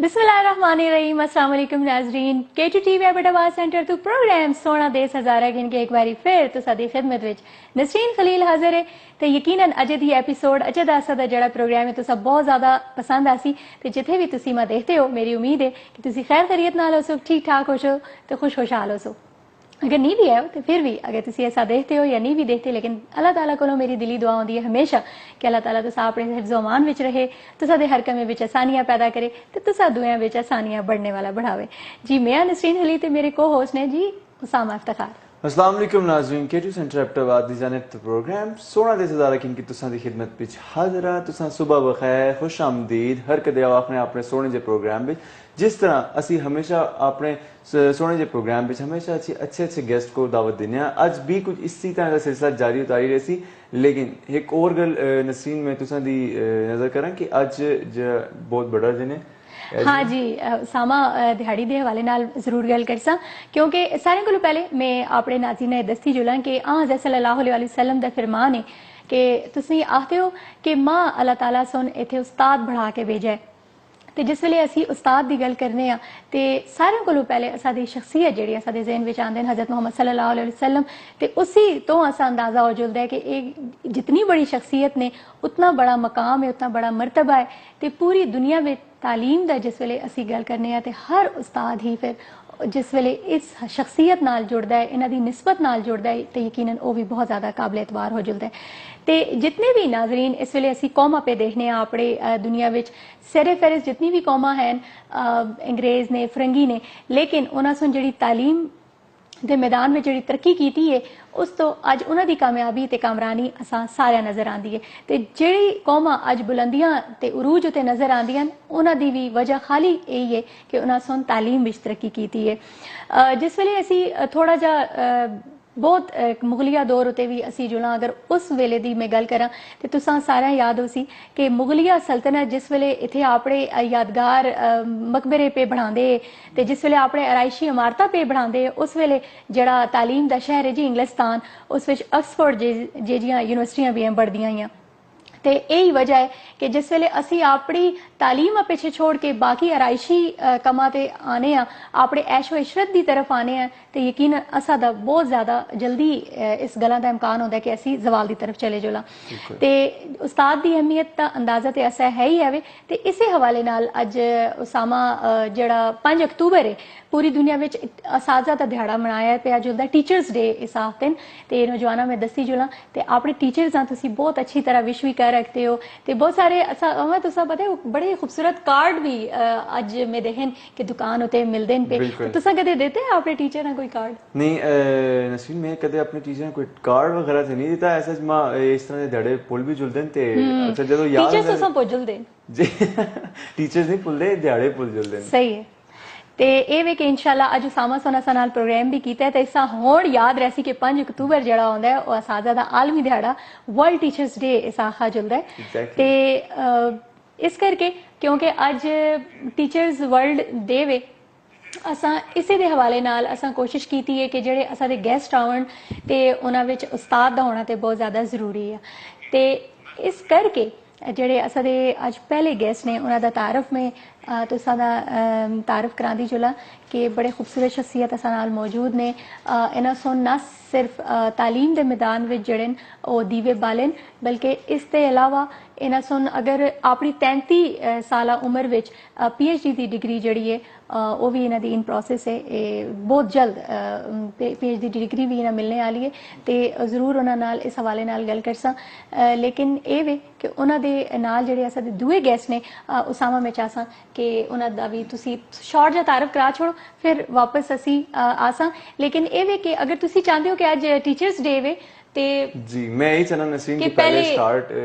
बिस्मिल्लाहिर्रहमानिर्रहीम। अस्सलाम वालेकुम नाज़रीन। K2 TV एबटाबाद सेंटर तो प्रोग्राम सोना देस हज़ारा गिन के एक बारी फिर तुसादी खिदमत विच नसरीन खलील हाजिर है। तो यकीनन अजे दी एपीसोड अजे दा असा दा जड़ा प्रोग्राम है तुसा बहुत ज़्यादा पसंद आसी। तो जिथे भी तुसी मा देखते हो मेरी उम्मीद है कि तुसी खैर खैरियत नाल हो, ठीक ठाक हो सो, तो खुश खुशहाल हो। अगर नहीं भी है तो फिर भी अगर तुसी ऐसा देखते हो या नहीं भी देखते, लेकिन अल्लाह ताला को मेरी दिली दुआ होती है हमेशा कि अल्लाह ताला तुसा अपने हिफ्ज़ो अमान विच रहे, तुसा दे हर कमे विच आसानियां पैदा करे, तो तुसा दुआओं विच आसानियां बढ़ने वाला बढ़ावे। जी मैं नसरीन हली ते मेरे को होस्ट ने जी उसामा इफ्तिखार। अस्सलाम वालेकुम नाज़रीन। K2 सेंटर एबटाबाद दी जानिब तो प्रोग्राम सोना दे सदारा किन की तुसां दी खिदमत विच हाज़र हां। तुसां सुबह बखैर, खुश आमदीद हर कदे आओ अपने सोने जे प्रोग्राम विच। जिस तरह असी हमेशा अपने सोने जे प्रोग्राम विच हमेशा अच्छे गेस्ट को दावत देने हैं, अज भी कुछ इसी तरह का सिलसिला जारी उतारी रही सी। लेकिन एक और गल नसरीन में तुसां दी नज़र करां कि अज बहुत बड़ा दिन है। हाँ जी सामा दिहाड़ी के हवाले नाल जरूर गल करसा, क्योंकि सारे को पहले मैं अपने नाज़रीन दस्ती जुला कि हज़रत सल्लल्लाहु अलैहि वसल्लम का फरमान है कि तुसी आखते हो कि माँ अल्लाह ताला सुन इत्थे उस्ताद बढ़ा के भेजा है। तो जिस वेले असी उस्ताद की गल करने आ तो सारे को पहले असादी शख्सियत जी असादे ज़हन में आते हैं हज़रत मोहम्मद सल्लल्लाहु अलैहि वसल्लम। तो उसी तो असा अंदाज़ा हो जुलता है कि एक जितनी बड़ी शख्सियत ने उतना बड़ा मकाम है, उतना बड़ा मरतबा है। तो पूरी दुनिया में तालीम का जिस वेले असी गल करने तो हर उस्ताद ही फिर जिस वेले इस शख्सियत नाल जुड़ता है, इन्हों की निस्बत नाल जुड़ता है, तो यकीनन वो भी बहुत ज़्यादा काबिल एतबार हो जुलता है। तो जितने भी नाजरीन इस वेले असी कौमां पे देखने अपने दुनिया में सरे फहरिस्त जितनी भी कौमां हैं, अंग्रेज़ ने, फरंगी ने, लेकिन उन्होंने सुन जी तालीम के मैदान में जी तरक्की की है उस तो अज उन्होंने कामयाबी ते कामरानी असा सारे नज़र आती है। तो जी कौमां अज बुलंदियां ते उरूज उत्ते नज़र आंदियां उन्होंने भी वजह खाली यही है कि उन्होंने सुन तालीम में तरक्की की है। जिस वेले असी थोड़ा जा बहुत मुगलिया दौर उत्ते भी असी जुला अगर उस वेले की मैं गल करा तो तुसा सारा याद हो सी कि मुगलिया सल्तनत जिस वेले इत्थे अपने यादगार मकबरे पे बनाते, तो जिस वेले अपने आराइशी इमारत पे बनाते, उस वेले जड़ा तालीम का शहर है जी इंग्लिस्तान, उस विच ऑक्सफोर्ड जिहियां यूनिवर्सिटियां भी बढ़दियां ही। तो यही वजह है कि जिस वेले असी अपनी तालीम पिछे छोड़ के बाकी आराइशी कमां ते आने अपने ऐशो इशरत की तरफ आने, तो यकीन असा दा बहुत ज़्यादा जल्दी इस गल्ला का इम्कान होता है कि असी जवाल की तरफ चले जुला। तो उस्ताद की अहमियत का अंदाज़ा तो ऐसा है ही है। तो इस हवाले नाल अज उसामा जड़ा 5 अक्तूबर है पूरी दुनिया में असाजा का दिहाड़ा मनाया पे अज होंगे टीचर्स डे इस आखते हैं। तो नौजवानों में दसी जुला तो अपने टीचर्स तुसी बहुत अच्छी तरह विश भी कर रखते हो। तो बहुत सारे तुसा पता है बड़े खूबसूरत कार्ड भी अज में देखें कि दुकान होते मिलते हैं पे, तुसा कदे देते हैं अपने टीचर कोई कार्ड? नहीं नसरीन मैं कदे अपने टीचर कोई कार्ड वगैरह से नहीं देता। ऐसा मां इस तरह के धड़े पुल भी जुलते ते अच्छा जदों याद टीचर्स तुसा पुल जुलदे जी टीचर्स नहीं पुलदे दिहाड़े पुल जुलदे सही है। तो ये वे कि इंशाल्लाह अज उसामा सोना सा नाल प्रोग्राम भी किया है। तो इसा होड़ याद रही कि 5 अक्तूबर जड़ा होंदा है वह असाजा दा आलमी दिहाड़ा वर्ल्ड टीचर्स डे इस आखा जुलदा है। तो इस करके क्योंकि अज टीचर्स वर्ल्ड डे वे असा इसे दे हवाले नाल असा कोशिश की है कि जेडे असा दे गेस्ट आवन ते उन्हां विच उस्ताद दा होना ते बहुत ज़्यादा जरूरी है। तो इस करके जेडे असा दे अज पहले गेस्ट ने उन्हां दा तारफ में तो सादा तारफ करा दी जुला कि बड़े खूबसूरत शख्सियत असा नाल मौजूद ने। इन्हां सुन न सिर्फ तालीम के मैदान में जड़े वो दीवे बालन, बल्कि इसके अलावा इन्हां सुन अगर अपनी 33 साल उम्र में PhD की डिग्री जड़ी है वो भी इन्हां दी इन प्रोसेस है। बहुत जल्द PhD की डिग्री भी इन्हां मिलने वाली है। तो जरूर उन्हां नाल इस हवाले नाल गल करसा। लेकिन ये वे कि उन्हां दे नाल जेडे असां दे दूए गेस्ट ने उसामा में चाहसा कि उन्हां दा भी तुसी शॉर्ट जा तारफ करा छोड़ो फिर वापस असी आसा। लेकिन ये वे कि अगर तुसी चाहते हो कि आज टीचर्स डे वे ते जी मैं यही चना नसरीन कि की पहले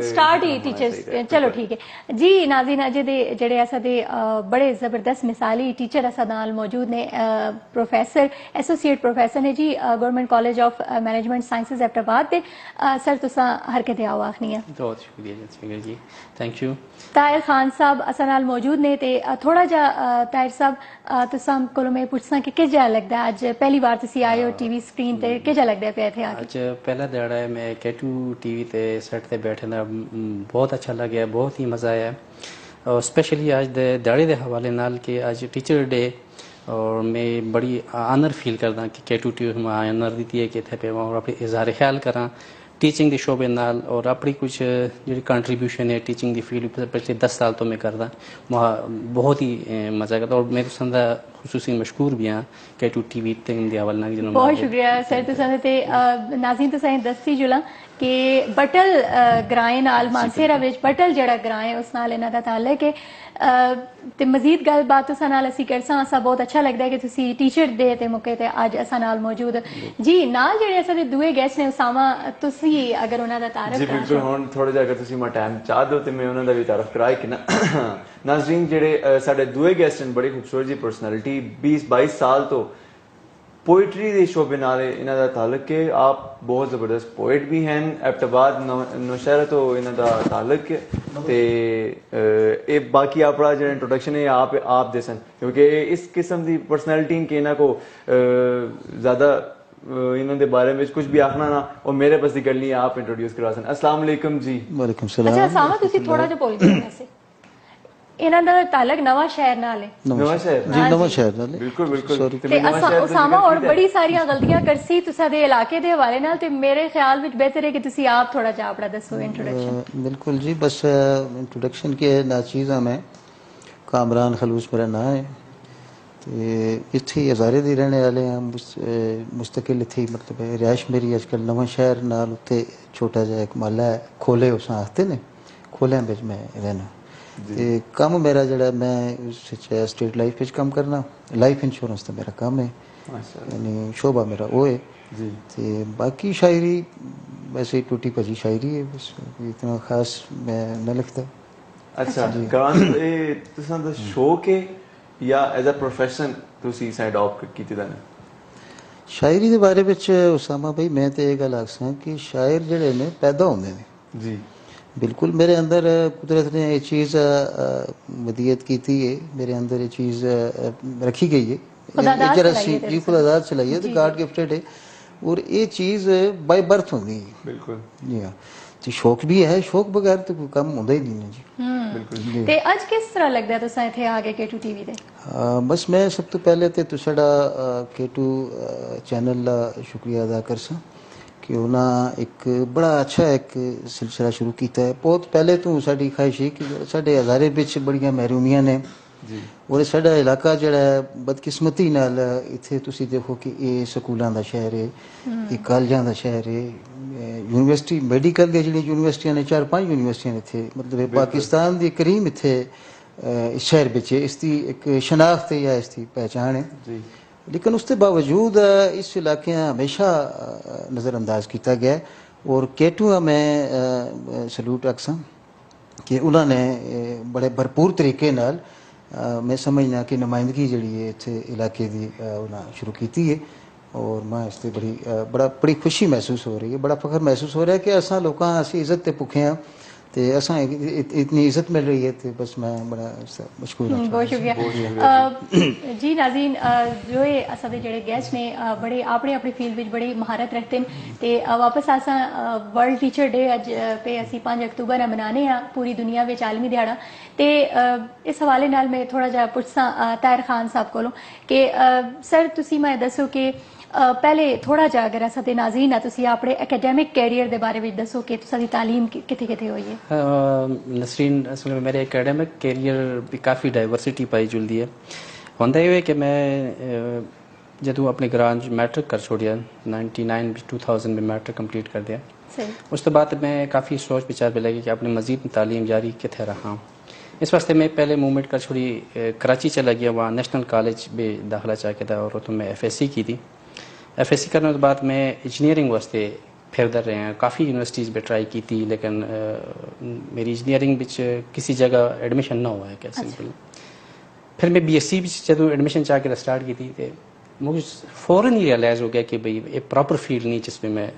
स्टार्ट ही टीचर्स चलो ठीक है जी। नाज़रीन अजे दे जेडे असा दे बड़े जबरदस्त मिसाली टीचर असा नाल मौजूद ने प्रोफेसर एसोसिएट प्रोफेसर ने जी government college of management sciences Abbottabad दे। सर तुसा हर के आओ आखनी है। बहुत शुक्रिया जी, थैंक यू। ताहिर खान साहब असा नाल मौजूद ने। ते थोड़ा जा ताहिर साहब तुसा कोलों मैं पुछसा कि किस जा लगदा अज पहली बार तुसी आए हो टीवी स्क्रीन ते किस जा लगदा पे इथे आके? आज पहला दिहाड़ा है मैं K2 TV ते सेट ते बैठे ना बहुत अच्छा लगे, बहुत ही मज़ा आया। और स्पेशली आज दिहाड़ी के हवाले नाल कि आज टीचर डे और मैं बड़ी आनर फील करदा कि K2T में आनर दी है कि इत्थे पे और अपनी इजहार ख्याल करा टीचिंग के शोबे नाल और अपनी कुछ जी कंट्रीब्यूशन है टीचिंग की फील्ड पर पिछले 10 साल तो मैं करदा बहुत ही मज़ा करता और मैं तो संदा खुसूसी मशहूर भी हाँ K2TV के हवाले नाल जिन्होंने बहुत शुक्रिया सर तुसां ते नाज़रीन तुसां दस्ती जुला कि बटल ग्राएं नाल मानसेरा विच बटल जड़ा ग्रां है उस नाल इन्हां दा ताल्लुक है ते मजीद गलबात तुसां नाल असीं करसां असां बहुत अच्छा लगदा है कि तुसी टीचर डे ते मौके ते अज असां नाल मौजूद जी नाल जेड़े असां दे दुए गेस्ट ने उसामा तुसी अगर उन्हां दा तारफ जी बिल्कुल हुण थोड़ा जिहा अगर तुसी मैं टाइम चाह दो ते मैं उन्हां दा भी तारफ कराए कि ना नाज़रीन जेड़े साडे दुए गेस्ट ने बड़ी खूबसूरत जी पर्सनैलिटी 20-22 साल तो पोइट्री के शोबे नाल इन्हां दा ताल्लुक है आप बहुत जबरदस्त पोइट भी हैं एबटाबाद नौशहरा तो इन्हां दा ताल्लुक है ते ए बाकी अपना जो इंट्रोडक्शन है आप दे सन क्योंकि इस किस्म की पर्सनैलिटी कि इन्हां को ज्यादा इन्होंने बारे में कुछ भी आखना ना और मेरे बस की गल नहीं आप इंट्रोड्यूस करवा सन अस्सलाम वालेकुम जी वालेकुम सलाम अच्छा सामा तुसी थोड़ा जिहा बोल गए वैसे इन्हां दा ताल्लुक नवा शहर नाल है नवा शहर जी नवा शहर नाल बिल्कुल बिल्कुल ते असां उसामा और बड़ी सारियां गलतियां करसी तुसा दे इलाके दे हवाले नाल ते मेरे ख्याल विच बेहतर है कि तुसी आप थोड़ा जिहा अपना दसो इंट्रोडक्शन बिल्कुल जी बस इंट्रोडक्शन के नाचीज़ मैं कामरान खलूस मेरा नाम है ते इत्थे हज़ारे दे रहने वाले हैं मुस्तकिल इत्थे मतलब रिहाइश मेरी अजकल नवा शहर नाल उत्थे छोटा जिहा एक महल्ला है खोले उस आखते ने खोलियां बिच मैं रहना ते कम मेरा जड़ा मैं उस स्टेट लाइफ विच कम करना लाइफ इंश्योरेंस तो मेरा काम है यानी शोबा मेरा वो है जी ते बाकी शायरी वैसे ही टूटी भजी शायरी है बस इतना खास मैं न लिखता अच्छा कान ए तुसां दा शौक है या एज अ प्रोफेशन तुसी साइड अडॉप्ट कीती दा ने शायरी दे बारे विच उसामा भाई मैं ते ये गल आखसां कि शायर जेड़े ने पैदा होंदे ने जी बिल्कुल मेरे अंदर कुदरत ने ये चीज़ वदियत की थी है मेरे अंदर ये चीज़ रखी गई है खुदादाद चलाई है तो गॉड गिफ्टेड है और ये चीज़ बाय बर्थ होंदी है बिल्कुल जी हाँ तो शौक भी है शौक बगैर तो कोई कम होंदा ही नहीं है जी बिल्कुल ते अज किस तरह लगदा है तुसां इत्थे आ गए K2TV दे बस मैं सब तो पहले तो तुसाड़ा K2 चैनल दा शुक्रिया अदा करसां कि उन्हें एक बड़ा अच्छा एक सिलसिला शुरू किया है बहुत पहले तो साड़ी ख्वाहिश है कि साढ़े हज़ारे बिच बड़ियां महरूमियां ने जी और साढ़ा इलाका जड़ा है बदकिस्मती नाल इत्थे तुसी देखो कि ये स्कूलों का शहर है ये कॉलेजों का शहर है यूनिवर्सिटी मेडिकल दी जिहड़ी यूनिवर्सिटियां ने 4-5 यूनिवर्सिटियां इत्थे मतलब पाकिस्तान दी करीम इत्थे इस शहर बिच इसकी एक शनाख्त है या इसकी पहचान है जी लेकिन उसके बावजूद इस इलाके हमेशा नज़रअंदाज किया गया और K2 में सल्यूट रखसा कि उन्होंने बड़े भरपूर तरीके नाल मैं समझना कि नुमाइंदगी जी है इतने इलाके की उन्हें शुरू की है और मैं इस बड़ी खुशी महसूस हो रही है बड़ा फख्र महसूस हो रहा है कि असा लोग असी इज्जत ते भुखे हाँ तो असा इतनी इज्जत मिल रही है तो बस मैं बड़ा मशकूर हूं बहुत शुक्रिया जी नाज़रीन जो है असा दे जेड़े गेस्ट ने बड़े अपनी अपनी फील्ड विच बड़ी महारत रखते हैं ते वापस असा वर्ल्ड टीचर डे अज पे असी 5 अक्तूबर मनाने हैं पूरी दुनिया विच आलमी दिहाड़ा ते इस हवाले नाल मैं थोड़ा जिहा पुछसां ताहिर खान साहब कोलों कि सर तुसी मैं दसो कि पहले थोड़ा जिहा अगर असा दे नाज़रीन आ तुसी अपने एकेडमिक कैरियर दे बारे विच दसो कि तुसा दी तालीम किथे किथे होई है नसरीन असल में मेरे एकेडमिक कैरियर भी काफ़ी डाइवर्सिटी पाई जुलदी है होंदा ये कि मैं जदों अपने ग्रां मैट्रिक कर छोड़िया 99-2000 में मैट्रिक कंप्लीट कर दिया उस तो बाद मैं काफ़ी सोच विचार पे लगी कि अपनी मजीद तालीम जारी किथे रखा इस वास्ते मैं पहले मूवमेंट कर छोड़ी कराची चला गया वहाँ नेशनल कॉलेज में दाखिला चाह के था और तो मैं FSC की थी FSC करने के बाद मैं इंजीनियरिंग वास्ते फिरदर रहे हैं काफ़ी यूनिवर्सिटीज़ में ट्राई की थी लेकिन मेरी इंजीनियरिंग बिच किसी जगह एडमिशन ना हुआ है क्या सिंपल फिर मैं BSc बिच जदों एडमिशन चाह के स्टार्ट की थी तो मुझे फ़ौरन ही रियलाइज़ हो गया कि भाई एक प्रॉपर फील्ड नहीं जिसमें मैं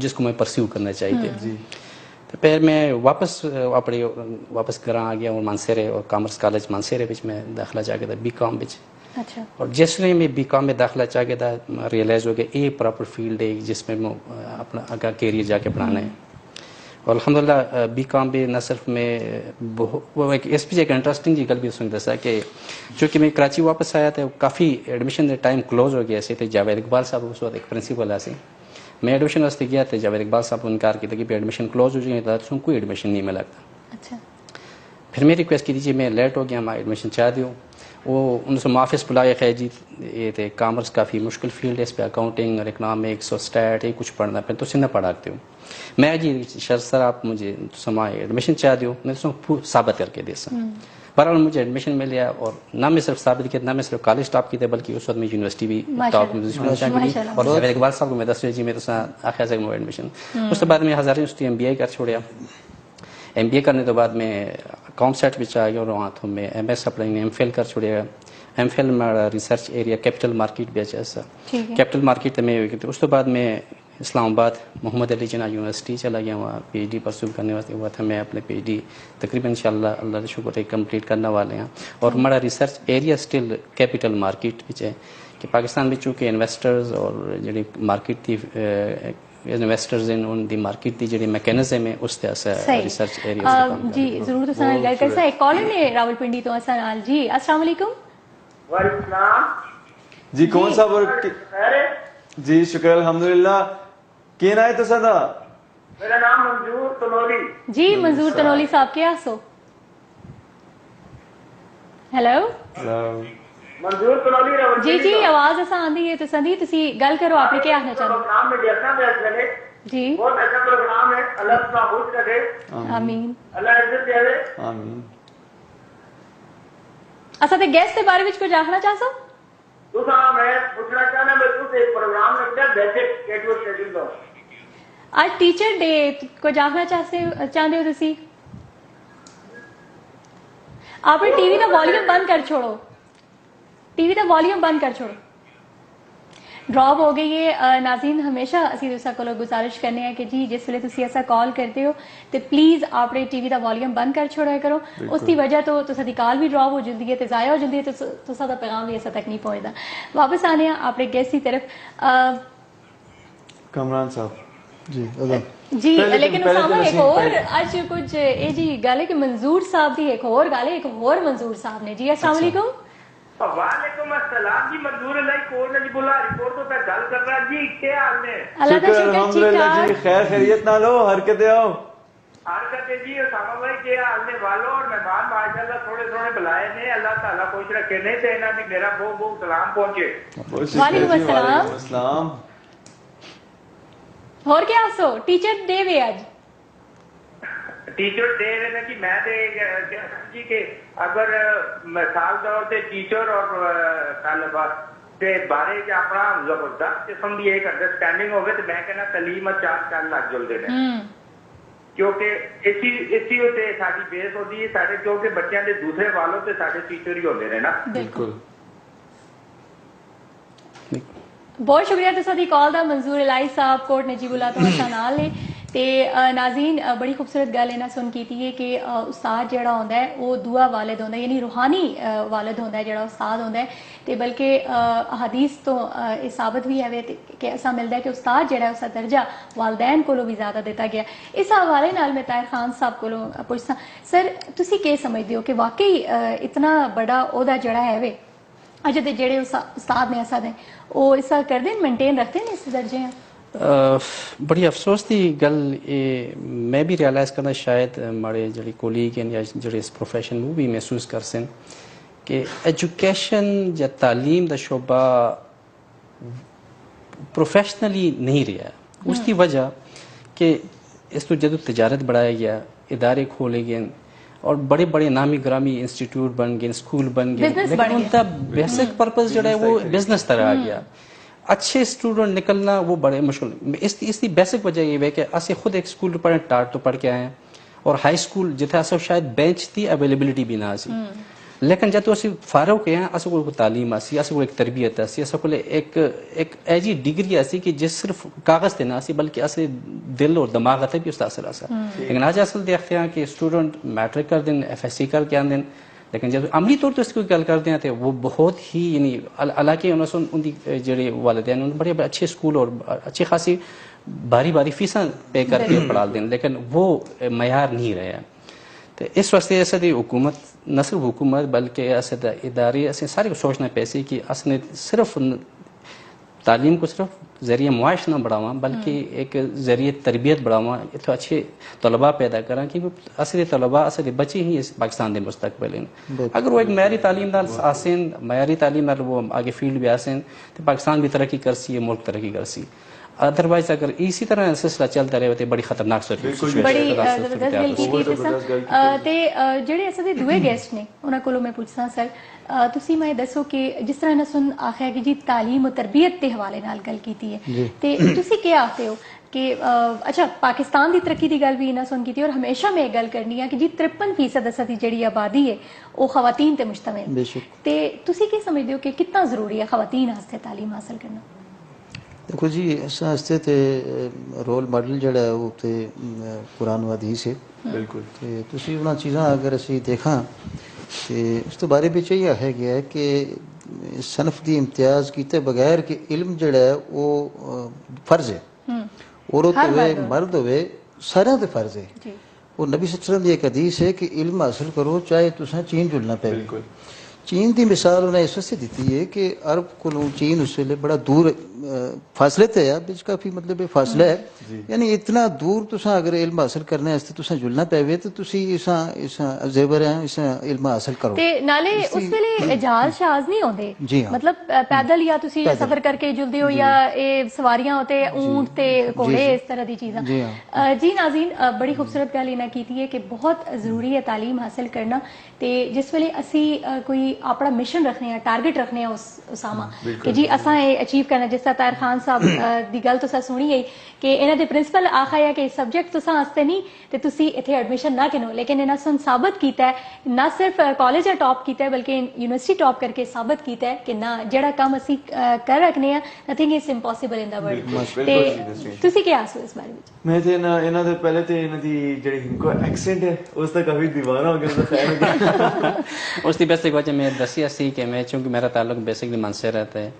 जिसको मैं परस्यू करना चाहिए जी तो फिर मैं वापस घर आ गया और मानसेरे और कॉमर्स कॉलेज मानसेरे बिच मैं दाखिला चाह के था BCom बिच अच्छा और जिसने मैं BCom में दाखिला चाह के था रियलाइज़ हो गया ये प्रॉपर फील्ड है जिसमें मैं अपना आगे कैरियर जाके बनाना है और अल्हम्दुलिल्लाह बीकॉम भी न सिर्फ में वो एक इस एक इंटरेस्टिंग जी गल भी उसमें दसा कि चूँकि मैं कराची वापस आया था काफ़ी एडमिशन के टाइम क्लोज हो गया से थे जावेद इकबाल साहब उस वक्त एक प्रिंसिपल ऐसे मैं एडमिशन वास्ते गया था जावेद इकबाल साहब को इनकार किया कि एडमिशन क्लोज हो जाएगा तो कोई एडमिशन नहीं मिला। अच्छा फिर मैं रिक्वेस्ट की थी मैं लेट हो गया मैं एडमिशन चाह दूँ वो उनसे माफिस बुलाया खैर जी ये थे कॉमर्स काफ़ी मुश्किल फील्ड है इस पर अकाउंटिंग और इकनॉमिक्स और स्टैट ये कुछ पढ़ना फिर तो सिन्ना पढ़ाते हो मैं जी शर सर आप मुझे समा एडमिशन चाह दो मैं तो साबित करके दे सकूँ बहरहाल मुझे एडमिशन मिल गया और ना मैं सिर्फ साबित किया ना मैं सिर्फ कॉलेज टॉप की थे बल्कि उस वक्त मैं यूनिवर्सिटी भी टॉप और जावेद इकबाल साहब को मैं दस जी मैं तो आखिर से एडमिशन उसके बाद मैं हज़ार यूनिवर्सिटी MBA कर छोड़ा MBA करने के बाद मैं अकाउंट सेट भी आ गया और वहाँ तो मैं MS अपने MPhil कर छोड़ा MPhil में रिसर्च एरिया कैपिटल मार्केट भी अच्छा कैपिटल मार्केट में उस बाद मैं इस्लामाबाद मोहम्मद अली जिन्ना यूनिवर्सिटी चला गया वहाँ PhD परस्यू करने वास्ते हुआ था मैं अपने PhD तकरीबन इंशाल्लाह अल्लाह का शुक्र है कंप्लीट करने वाले हैं और हमारा research area still capital market भी है कि पाकिस्तान में चूँकि इन्वेस्टर्स और जी मार्केट थी इन्वेस्टर्स इन उन दी मार्केट दी जी मैकेनिज्म है उस तरह रिसर्च एरिया जी जरूर तो सनाल गल कर सा एक कॉलर ने रावलपिंडी तो सनाल जी अस्सलाम वालेकुम वालेकुम सलाम जी कौन सा वर्क जी शुक्र अल्हम्दुलिल्लाह के ना है तो सदा मेरा नाम मंजूर तनोली जी मंजूर तनोली साहब क्या सो हेलो मंजूर तनोली जी जी आवाज ऐसा आंदी है तो संदी तुसी गल करो आपने क्या कहना चाहते प्रोग्राम में देखना मैं पहले जी बहुत अच्छा प्रोग्राम है अल्लाह महफूज करे आमीन अल्लाह इज्जत दे आमीन असा ते गेस्ट के बारे में कुछ आखना चाहसो दूसरा मैं पूछना चाहना मैं तुझे एक प्रोग्राम लगता है बेसिक कैजुअल शेड्यूल दो आज टीचर डे को जाखना चाहते हो तुसी आपने टीवी का वॉल्यूम बंद कर छोड़ो टीवी का वॉल्यूम बंद कर छोड़ो ड्रॉप हो गई है नाज़रीन हमेशा असी तुसा कोलों गुजारिश करने हैं कि जी जिस वे तुसी ऐसा कॉल करते हो तो प्लीज आपने टीवी का वॉल्यूम बंद कर छोड़ा करो उसकी वजह तो तुसा दी कॉल भी ड्रॉप हो जल्दी है ज़ाया हो जल्दी है तो तुसा दा पैगाम भी ऐसा तक नहीं पहुंचता वापस आने आपने गेस्ट की तरफ कमरान साहब जी जी लेकिन सामने एक और आज कुछ ये जी गल है कि मंजूर साहब की एक और गल है एक और मंजूर साहब ने जी अस्सलाम वालेकुम वालेकुम अस्सलाम जी मंजूर अल्लाह कौन है जी बोला रिपोर्ट तो मैं गल कर रहा जी क्या हाल है अल्लाह का शुक्र अल्हम्दुलिल्लाह जी खैर खैरियत ना लो हरकतें आओ हरकतें जी उसामा भाई के हाल वालों और मेहमान माशाल्लाह थोड़े थोड़े बुलाए ने अल्लाह ताला खुश रखे ने देना भी मेरा बहुत बहुत सलाम पहुंचे वालेकुम अस्सलाम अस्सलाम और क्या सो टीचर डे वे आज टीचर डे है कि मैं जी के अगर मिसाल तौर से टीचर और तालिबा के बारे च अपना जबरदस्त किस्म की एक अंडरस्टैंडिंग होवे तो मैं कहना तलीम चार लग जुलते हैं क्योंकि इसी उत्ते साडी बेस होती है साडे क्योंकि बच्चों के दूसरे वालों से साडे टीचर ही होते हैं ना बिल्कुल बहुत शुक्रिया तुसादी कॉल दा मंजूर इलाही साहब कोट नजीबुल्लाह तो असा नाल ने ते नाज़रीन बड़ी खूबसूरत गल इन्हें सुन की है कि उस्ताद जेड़ा होंदा है वो दुआ वालिद होंदा है यानी रूहानी वालिद होंदा है जेड़ा उस्ताद होंदा है ते बल्कि हदीस तो ये साबित भी है कि ऐसा मिलता है कि उस्ताद जेड़ा है उसका दर्जा वालदैन कोलों भी ज्यादा दिता गया इस हवाले नाल मैं ताहिर खान साहब कोलों पुछसा सर तुसी के समझदे हो कि वाकई इतना बड़ा ओहदा जेड़ा है वे अज दे जेड़े उस्ताद ने ऐसा दे वो ऐसा करते हैं मेंटेन रखते हैं इस दर्जे हैं बड़ी अफसोस की गल ये मैं भी रियलाइज करना शायद हमारे जड़ी कोलीग हैं या जड़े इस प्रोफेशन में भी महसूस कर सन कि एजुकेशन या तालीम का शोबा प्रोफेशनली नहीं रहा उसकी वजह कि इस तो जदों तजारत बढ़ाया गया इदारे खोले गए और बड़े बड़े नामी ग्रामी इंस्टीट्यूट बन गए स्कूल बन गए लेकिन उनका बेसिक पर्पस जो है वो बिजनेस तरह आ गया अच्छे स्टूडेंट निकलना वो बड़े मुश्किल इसकी बेसिक वजह ये है कि असें खुद एक स्कूल पढ़े टाट तो पढ़ के आए हैं और हाई स्कूल जिथे अस शायद बेंच थी अवेलेबिलिटी भी ना सी लेकिन जब तो असं फारो के हैं अस को तालीम आसी अस को एक तरबियत आसी अस को एक ऐसी डिग्री आसी कि जिस सिर्फ कागज ते ना आसी बल्कि अस दिल और दिमाग आते भी उसका असर आसा लेकिन आज असल देखते हैं कि स्टूडेंट मैट्रिक कर दिन FSC कर के आंदे लेकिन जब अमली तौर पर इसकी गल करते हैं तो वो बहुत ही यानी हालांकि उन्होंने जेडे वालिदैन उन्होंने बड़े अच्छे स्कूल और अच्छी खासी बारी बारी फीसा पे करके पढ़ा दें, लेकिन वो मयार नहीं रहा। तो इस वास्ते असद हुकूमत न सिर्फ हुकूमत बल्कि असद इदारे असें सारे को सोचना पैसे कि असने सिर्फ तालीम को सिर्फ जरिए मुआश ना बढ़ावा बल्कि एक जरिए तरबियत बढ़ावा, इतने अच्छे तलबा पैदा करा कि असली तलबा असली बच्चे ही इस पाकिस्तान के मुस्तकबिल हैं। अगर वो एक मयारी तालीम नाल आसें, मयारी तालीम नाल वो आगे फील्ड भी आसें तो पाकिस्तान भी तरक्की करसी है, मुल्क तरक्की करसी। अदरवाइज अगर इसी तरह सिलसिला चलता रहे तो बड़ी खतरनाक सिचुएशन बड़ी जबरदस्त गल कीती तुसां ते जेडे असदे दुए गेस्ट ने उन्हां कोलों मैं पुछसां सर तुसी मैं दसो कि जिस तरह ना सुन आखिया कि जी तालीम और तरबियत के हवाले नाल गल कीती है ते तुसी क्या आखते हो कि अच्छा पाकिस्तान की तरक्की की गल भी इन्हें सुन की और हमेशा मैं गल करनी है कि जी 53% असदी जी आबादी है वो खवातीन ते मुश्तमिल ते तुसी क्या समझते हो कि कितना जरूरी है खवातीन वास्ते तालीम हासिल करना? देखो जी अस वास्ते ते रोल मॉडल जड़ा है वो ते कुरान व हदीस है बिल्कुल। ते तुसी उन्हां चीज़ां अगर असी देखा तो उस तो बारे में यही आखिया गया है कि सनफ की इम्तियाज किए बगैर कि इल्म जड़ा है वो फर्ज है, औरत होवे मर्द होवे सारे ते फर्ज है। और नबी सल्लल्लाहु अलैहि वसल्लम की एक हदीस है कि इल्म हासिल करो चाहे तुसा चीन जुलना पे। चीन की मिसाल उन्हें इस वजह दी है कि अरब को चीन उस वेले बड़ा दूर फासले ते है, बिच काफी मतलब फासला है, यानी इतना दूर तुसा अगर इल्म हासिल करने वास्ते तुसा जुलना पेवे तो तुसी इसा इसा जेवर है इसा इल्म हासिल करो। ते नाले उस वेले जहाज शाज नहीं होंदे, मतलब पैदल या तुसी सफर करके जुलदे हो या ए सवारियां होते ऊंट ते घोड़े इस तरह दी चीज़ां। जी नाज़रीन बड़ी खूबसूरत गल इन्हें कीती है कि बहुत जरूरी है तालीम हासिल करना। ते जिस वेले असी कोई अपना मिशन रखने हैं टारगेट रखने हैं उसामा कि जी असा अचीव करना, जिस तरह ताहिर खान साहब की गल तुसा सुनी गई कि इन्हों के प्रिंसिपल आखा है कि सब्जेक्ट तुसा आस्ते नहीं तो तुसी इत्थे एडमिशन ना किनो, लेकिन इन्हें सुन साबित किया है ना सिर्फ कॉलेज टॉप किया है बल्कि यूनिवर्सिटी टॉप करके साबित किया है कि ना जड़ा काम असी कर रखने हैं nothing is impossible in the world. ते तुसी क्या आसो इस बारे में? मैं ते ना इन्हां दे पहले ते इन्हां दी जेड़ी इनको एक्सेंट है उस तक काफी दीवाना हो गया, उनका फैन हो गया। उसकी बेसिक वजह मैं दसिया सी कि मैं चूंकि मेरा ताल्लुक बेसिकली मानसर रहता है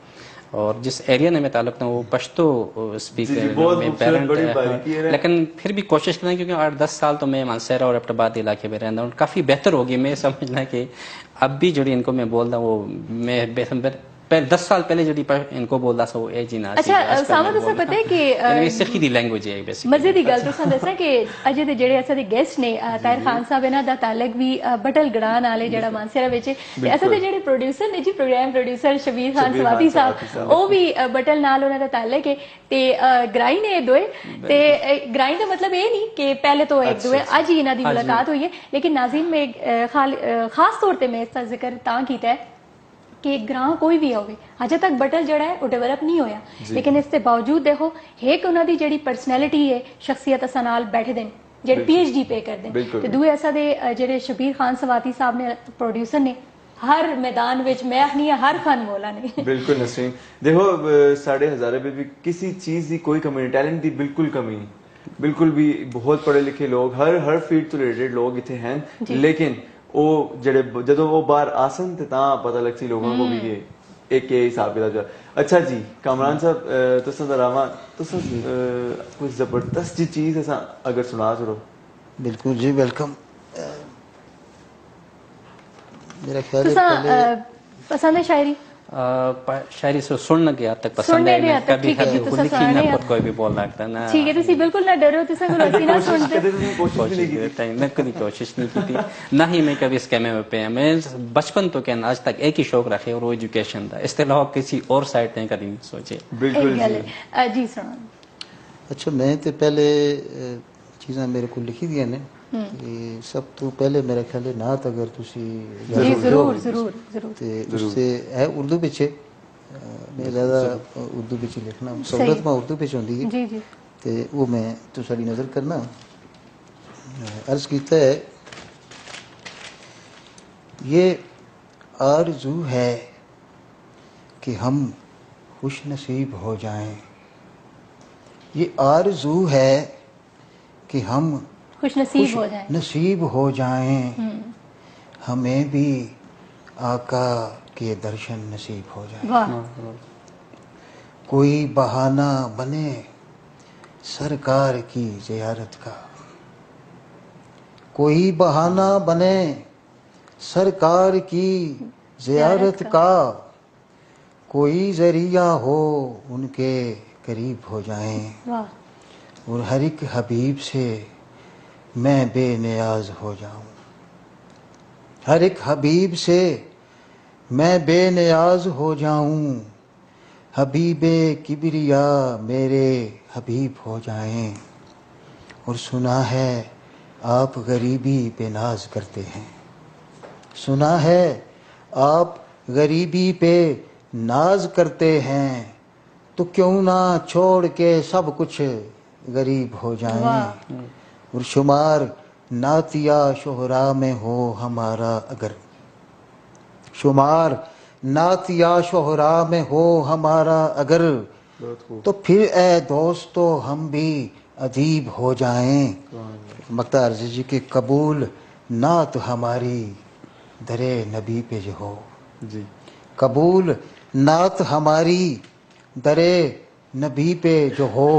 और जिस एरिया में मैं ताल्लुक था वो पश्तो स्पीकर में पेरेंट, लेकिन फिर भी कोशिश करें क्योंकि 8-10 साल तो मैं मानसर और एबटाबाद इलाके में रहता हूँ, काफ़ी बेहतर होगी। मैं समझना कि अब भी जो इनको मैं बोलता हूँ वो मैं 10 साल पहले जो इनको बोलता था वो ए जी ना। अच्छा सामा तुसा पता है कि सिखी दी लैंग्वेज है बेसिकली। मजे दी गल तुसा दसा कि अजे दे जेड़े असा दे गेस्ट ने ताहिर खान साहब इन्हां दा ताल्लुक भी बटल गड़ा नाले जेड़ा मानसरा विच ते असा दे जेड़े प्रोड्यूसर ने जी प्रोग्राम प्रोड्यूसर शबीर खान सवाती साहब वो भी बटल नाल उन्हां दा ताल्लुक है ते ग्राई ने दोए ते ग्राई दा मतलब ये नहीं कि पहले तो एक दोए अज ही इन्हां दी मुलाकात हुई है, लेकिन नाज़रीन में खास तौर पे मैं इसका जिक्र तां कीता है कि ग्रां कोई भी होवे अजे तक बटल जड़ा है वो डेवलप नहीं होया, लेकिन इसके बावजूद देखो एक उन्हां दी जेड़ी पर्सनैलिटी है शख्सियत असा नाल बैठे देन जेड़े PhD पे कर देन ते दूए असा दे जेड़े शबीर खान सवाती साहब ने प्रोड्यूसर ने हर मैदान विच मैं आखनी हर फन मौला ने। बिल्कुल नसीम देखो साढ़े हजारे में भी किसी चीज की कोई कमी नहीं, टैलेंट की बिल्कुल कमी नहीं, बिल्कुल भी बहुत पढ़े लिखे लोग हर फील्ड तो रिलेटेड लोग इतने हैं, लेकिन वो जड़े जदों वो बाहर आसन ते तां पता लगसी लोगों को भी ये एक हिसाब किताब। अच्छा जी कामरान साहब तुसां दा रामा तुसां कोई जबरदस्त जी चीज असा अगर सुना छोड़ो। बिल्कुल जी वेलकम। मेरा ख्याल है पसंद है शायरी शायरी से सुनने के हद तक पसंद है, मैं कभी लिखी ना खुद कोई भी बोल लगता ना। ठीक है तुसी बिल्कुल ना डरो तुसा को लसी ना सुनते कोशिश नहीं की थी ना ही मैं कभी स्कैमे में पे मैं बचपन तो क्या आज तक एक ही शौक रखे और वो एजुकेशन था, इसके अलावा किसी और साइड नहीं कभी सोचे। बिल्कुल जी सुनो। अच्छा मैं तो पहले चीज़ां मेरे को लिखी दी ने सब तो पहले मेरा ख्याल है नात अगर तुसी जरूर जरूर जरूर ते उससे है उर्दू पिछे मैं ज़्यादा उर्दू पिछे लिखना सहूलत में उर्दू पिछे होंदी है जी जी ते वो मैं तो सारी नज़र करना अर्ज कीता है। ये आरज़ू है कि हम खुश नसीब हो जाएं, ये आरज़ू है कि हम खुश नसीब हो जाएं, नसीब हो जाएं, हमें भी आका के दर्शन नसीब हो जाए। वाह, कोई बहाना बने सरकार की ज़ियारत का, कोई बहाना बने सरकार की ज़ियारत का, कोई ज़रिया हो उनके करीब हो जाएं, वाह, और हर एक हबीब से मैं बेनियाज हो जाऊं। हर एक हबीब से मैं बेनियाज हो जाऊं, हबीबे किबरिया मेरे हबीब हो जाएं। और सुना है आप गरीबी पे नाज करते हैं, सुना है आप गरीबी पे नाज करते हैं, तो क्यों ना छोड़ के सब कुछ गरीब हो जाएं। और शुमार नातिया शोहरा में हो हमारा अगर, शुमार नातिया शोहरा में हो हमारा अगर, तो फिर ए दोस्तों हम भी अदीब हो जाएं। मक्ता अर्ज़ी जी के कबूल नात हमारी दरे नबी पे जो हो जी, कबूल नात हमारी दरे नबी पे जो हो,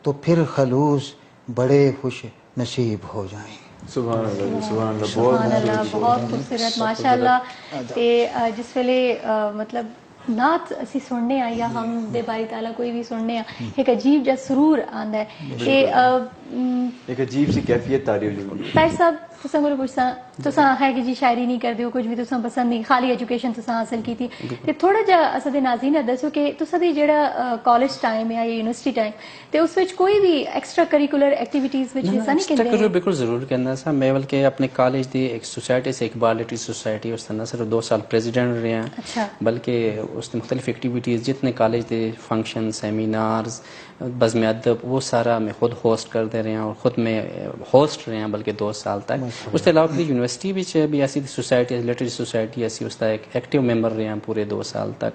तो फिर खलूस बड़े खुश नसीब हो जाएं। सुभान अल्लाह जी, सुभान अल्लाह, सुभान बहुत अल्लाह, बहुत खूबसूरत माशाअल्लाह। ते जिस वेले मतलब नात असी सुनने आ या हम दे बारी ताला कोई भी सुनने आ, एक अजीब जा सुरूर आंदा है ते एक अजीब सी कैफियत तारी हो जाती है। ताहिर साहब तुसां कोल पुछसां, तुसां आखिया कि जी शायरी नहीं करदे हो, कुछ भी तुसां पसंद नहीं, खाली एजुकेशन तुसां हासिल की थी, ते थोड़ा जा असां दे नाज़रीन ने दस्सो कि तुसां दी जेह्ड़ा कॉलेज टाइम या यूनिवर्सिटी टाइम ते उस विच कोई भी एक्स्ट्रा करिकुलर एक्टिविटीज विच हिस्सा नहीं एक्स्ट्रा किंदे? बिल्कुल जरूर कहना सा मैं बल्कि अपने कॉलेज दी एक सोसाइटी से इकबाल लिटरेरी सोसाइटी उस तरह सिर्फ 2 साल प्रेसिडेंट रहे हैं। अच्छा। बल्कि उसने मुख्तलिफ एक्टिविटीज़ जितने कॉलेज के फंक्शन सेमिनार्स बज़्म अदब वो सारा मैं खुद होस्ट करते रहे हैं और ख़ुद में होस्ट रहे हैं बल्कि 2 साल तक। उसके अलावा फिर यूनिवर्सिटी भी ऐसी सोसाइटी लिटरेरी सोसाइटी ऐसी उसका एक एक्टिव मैंबर रहे हैं पूरे 2 साल तक।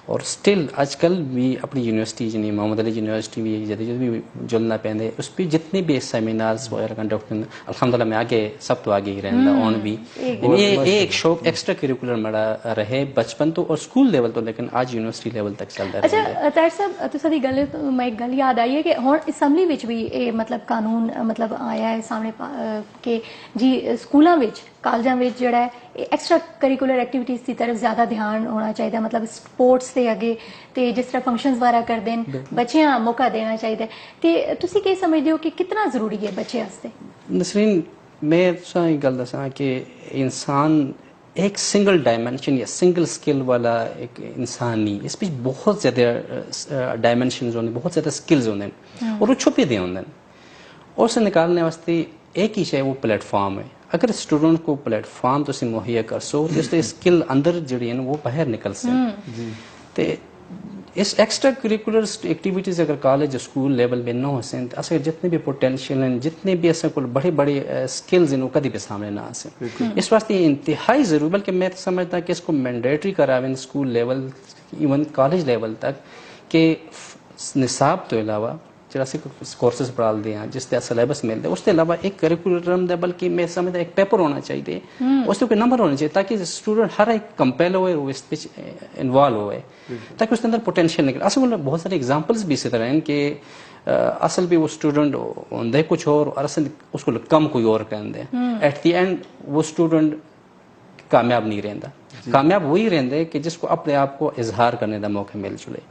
और स्टिल आजकल भी अपनी यूनिवर्सिटी जिन्हें मोहम्मद अली यूनिवर्सिटी भी जदीद भी जुलना पैंदे उस पर जितने भी सेमिनार्स वगैरह कंडक्ट होंगे अल्हम्दुलिल्लाह मैं आगे सब तो आगे ही रहना ऑन भी ये एक शौक एक्स्ट्रा करिकुलर मड़ा रहे बचपन तो और स्कूल लेवल तो, लेकिन आज यूनिवर्सिटी लेवल तक चलता है। अच्छा ताहिर साहब तुसां दी गल तो मैं एक गल याद आई है कि हुण असैंबली विच भी ये मतलब कानून मतलब आया है सामने कि जी स्कूलों विच कॉलेजां विच जेह्ड़ा है एक्स्ट्रा करिकुलर एक्टिविटीज़ की तरफ ज़्यादा ध्यान होना चाहिए, मतलब स्पोर्ट्स से अगे ते जिस तरह फंक्शंस वगैरह करदे न बच्चेआं मौका देना चाहिए। ते तुसी केह् समझदे हो कि कितना जरूरी है बच्चे आस्ते? नसरीन मैं तुसां एक गल दसां कि इंसान एक सिंगल डायमेंशन या सिंगल स्किल वाला एक इंसान नहीं, इस बीच बहुत ज़्यादा डायमेंशन होंगे, बहुत ज़्यादा स्किल्स होंगे और वो छुपे दे होंगे और उसे निकालने वास्ते एक ही है वो प्लेटफॉर्म है। अगर स्टूडेंट को प्लेटफॉर्म तुम मुहैया कर सो तो इससे स्किल अंदर जी वो बाहर निकल से। इस एक्स्ट्रा करिकुलर एक्टिविटीज़ अगर कॉलेज स्कूल लेवल में ना हो सन तो अस जितने भी पोटेंशियल हैं जितने भी अस बड़े बड़े स्किल्स हैं वो कभी भी सामने ना आ सकें। इस वास्ते इंतहाई ज़रूरी, बल्कि मैं समझता कि इसको मैंडेटरी करावें school level even college level तक के निसाब तो अलावा जो कोर्सेज पढ़ाते हैं जिससे सिलेबस मिलते हैं उसके अलावा एक करिकुलम है, बल्कि मैं समझता एक पेपर होना चाहिए उसके कोई नंबर होना चाहिए ताकि स्टूडेंट हर एक कंपेल हो इस इन्वॉल्व हो ताकि उसके अंदर पोटेंशियल निकले। असल में बहुत सारे एग्जांपल्स भी इसी तरह हैं कि असल भी वो स्टूडेंट होंगे कुछ और असल उसको कम कोई और कहते हैं, एट द एंड वो स्टूडेंट कामयाब नहीं रहता। कामयाब वही रहते कि जिसको अपने आप को इजहार करने का मौका मिल चुके।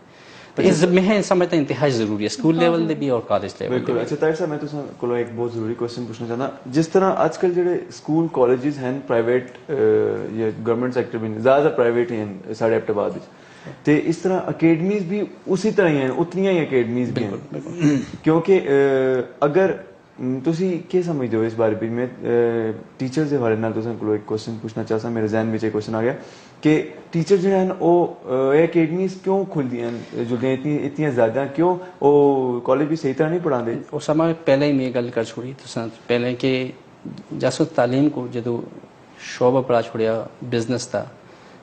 मैं समझता इंतहाई जरूरी है स्कूल लेवल दे भी और कॉलेज लेवल बिल्कुल। अच्छा ताहिर साहब मैं तुसां कोलों एक बहुत जरूरी क्वेश्चन पूछना चाहता, जिस तरह आजकल जेह्ड़े स्कूल कॉलेजेस हैं प्राइवेट या गवर्नमेंट सेक्टर भी ज़्यादा प्राइवेट ही हैं साढ़े एबटाबाद विच, ते इस तरह अकेडमीज भी उसी तरह ही हैं, उतनियां ही अकेडमीज भी हैं क्योंकि अगर तुसी क्या समझते हो इस बारे में? मैं टीचर्स के हवाले नाल तुसां कोलों एक क्वेश्चन पूछना चाहता, मेरे जहन में एक क्वेश्चन आ गया कि टीचर जो हैं वो अकेडमीज क्यों खुलती हैं जो इतनी ज़्यादा, क्यों वो कॉलेज भी सही तरह नहीं पढ़ाते? उस समय पहले ही मैं गल कर छोड़ी तो पहले कि जैसे तालीम को जो शोबा पढ़ा छोड़िया बिजनेस था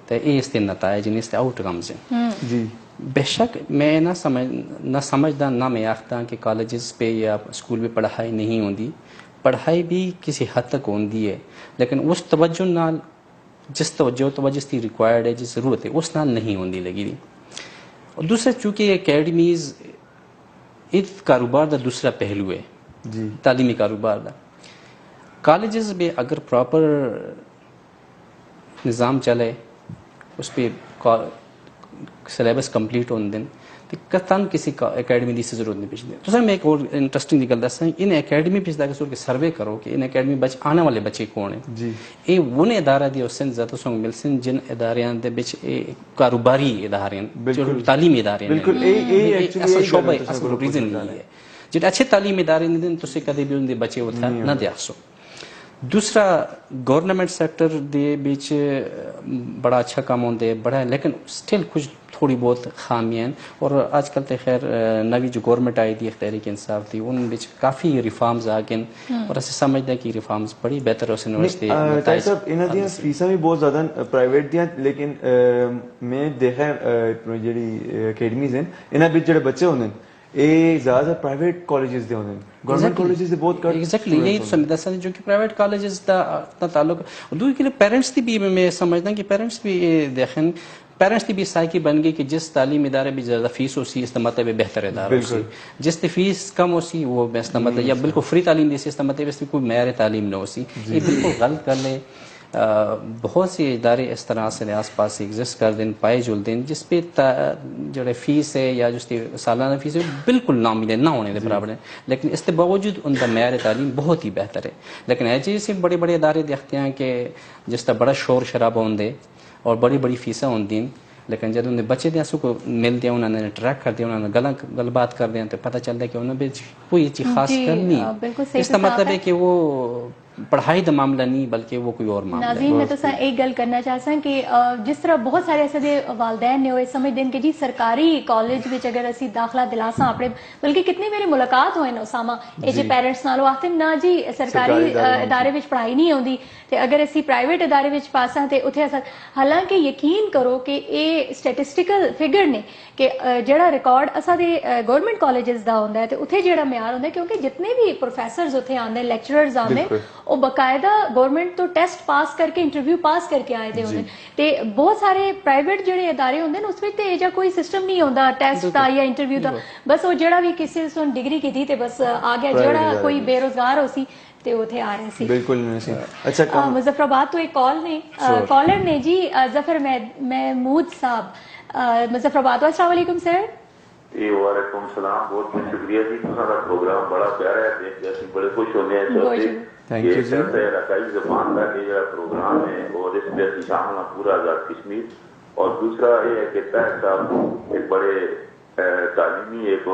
तो ये इसके नतायज जिन्हें इसके आउटकम्स हैं जी। बेशक मैं ना समझदा ना मैं आखता कि कॉलेजेस पे या स्कूल में पढ़ाई नहीं होती, पढ़ाई भी किसी हद तक होंदी है, लेकिन उस तवज्जो नाल जिस तवज्जो इसकी रिक्वायर्ड है, जिस ज़रूरत है, उस नाल नहीं होंदी लगी दी। और दूसरा, चूँकि अकैडमीज़ इस कारोबार का दूसरा पहलू है जी, तालीमी कारोबार का। कॉलेजेस में अगर प्रॉपर निज़ाम चले, उस पर सिलेबस कंप्लीट होने दिन, तो कतन किसी अकैडमी की जरूरत नहीं पिछले। तो सर मैं एक और इंटरेस्टिंग गल दसा, इन अकैडमी पिछ जाकर सर्वे करो कि इन अकैडमी बच आने वाले बच्चे कौन है जी, ये उन इदारा दी उसन ज़ातो संग मिलसन जिन इदारियां दे बिच कारोबारी इदारे जो तालीमी इदारे बिल्कुल एक्चुअली असल शोबा असल रीजन ये है जिन अच्छे तालीमी इदारे ने दिन तुसे कदे भी उनके बच्चे उठा ना दियासो। दूसरा, गवर्नमेंट सेक्टर दे बीच बड़ा अच्छा काम होंदे बड़ा है, लेकिन स्टिल कुछ थोड़ी बहुत खामियां हैं। और आजकल तो खैर नवी जो गवर्नमेंट आई थी तहरीक इंसाफ थी, उन बीच काफ़ी रिफॉर्म्स आ गए और असं समझते हैं कि रिफॉर्म्स बड़ी बेहतर उस यूनिवर्सिटी सब इन्हां दियां फीसां भी बहुत ज़्यादा प्राइवेट दियां, लेकिन मैं देखा जेह्ड़ी अकैडमीज हैं इन्हां बिच जेह्ड़े बच्चे होंदे ये ज़्यादातर प्राइवेट कॉलेजेस दे होंदे, गवर्नमेंट कॉलेजेस दे बहुत घट। एग्जैक्टली यही तो समझदा सन जो कि प्राइवेट कॉलेजेस का ताल्लुक। और दूसरी के पेरेंट्स की भी मैं समझदा कि पेरेंट्स भी देखें, पेरेंट्स की भी साइकी बन गई कि जिस तालीम इदारे भी ज़्यादा फीस होती है इसका मतलब बेहतर इदारा होती, जिस की फीस कम होती वो इसका मतलब, या बिल्कुल फ्री तालीम दी इसका मतलब इसकी कोई मैर तालीम न होती, ये बिल्कुल गलत कर ले। बहुत से इदारे इस तरह से आस पास एग्जिस्ट कर दें पाए जुलते हैं जिस पे जो फीस है या जिसकी सालाना फीस है बिल्कुल नामिनल ना होने के बराबर है, लेकिन इसके बावजूद उनका मैार तालीम बहुत ही बेहतर है। लेकिन ऐसे से बड़े बड़े इदारे देखते हैं कि जिसका बड़ा शोर शराबा होंगे और बड़ी बड़ी फीसा होंगी, लेकिन जब उन्हें बच्चे दे को मिलते हैं, उन्होंने इंटरेक्ट करते हैं, उन्होंने गलबात करते हैं, तो पता चलता है कि उन्होंने कोई चीज़ खास करनी। इसका मतलब है कि वो पढ़ाई का मामला नहीं बल्कि वो कोई और मामला है। नाज़रीन मैं तो एक गल करना चाहता कि जिस तरह बहुत सारे ऐसे वालदैन ने समझते हैं कि जी सरकारी कॉलेज में अगर असी दाखला दिलासा अपने, बल्कि कितनी मेरी मुलाकात होए उसामा ये जो पेरेंट्स नाल आखते ना जी सरकारी इदारे में पढ़ाई नहीं आती, तो अगर असी प्राइवेट इदारे में पासा तो उत्थे असर। हालांकि यकीन करो कि ये स्टैटिस्टिकल फिगर ने कि जेड़ा रिकॉर्ड असा दे गवर्नमेंट कॉलेजेस का होंदा है, तो उत्थे जेड़ा म्यार होंदा है, क्योंकि जितने भी प्रोफेसर्स उत्थे आंदे लेक्चरर्स आंदे वो बकायदा गवर्नमेंट तो टेस्ट पास करके इंटरव्यू पास करके आए दे होंदे। ते बहुत सारे प्राइवेट जेड़े इदारे होंदे न उस विच ते एजा कोई सिस्टम नहीं होंदा टेस्ट दा या इंटरव्यू दा, बस वो जेड़ा भी किसी ने डिग्री की थी ते बस आ गया, जेड़ा कोई बेरोजगार हो सी ते उथे आ रहे सी। बिल्कुल नहीं। अच्छा, मुजफ्फराबाद तो एक कॉलर ने जी जफर महमूद साहब मुजफ्फराबाद। अस्सलाम वालेकुम सर। जी वालेकुम सलाम, बहुत बहुत शुक्रिया जी, तुम्हारा प्रोग्राम बड़ा प्यारा है, देख के ਅਸੀਂ बड़े खुश होने हैं। थैंक यू जी। ये इलाकाई ज़बान का ये प्रोग्राम है और इसमें ਅਸੀਂ शामिल हैं पूरा आज़ाद कश्मीर। और दूसरा ये है कि ताहिर साहब एक बड़े तालीमी एक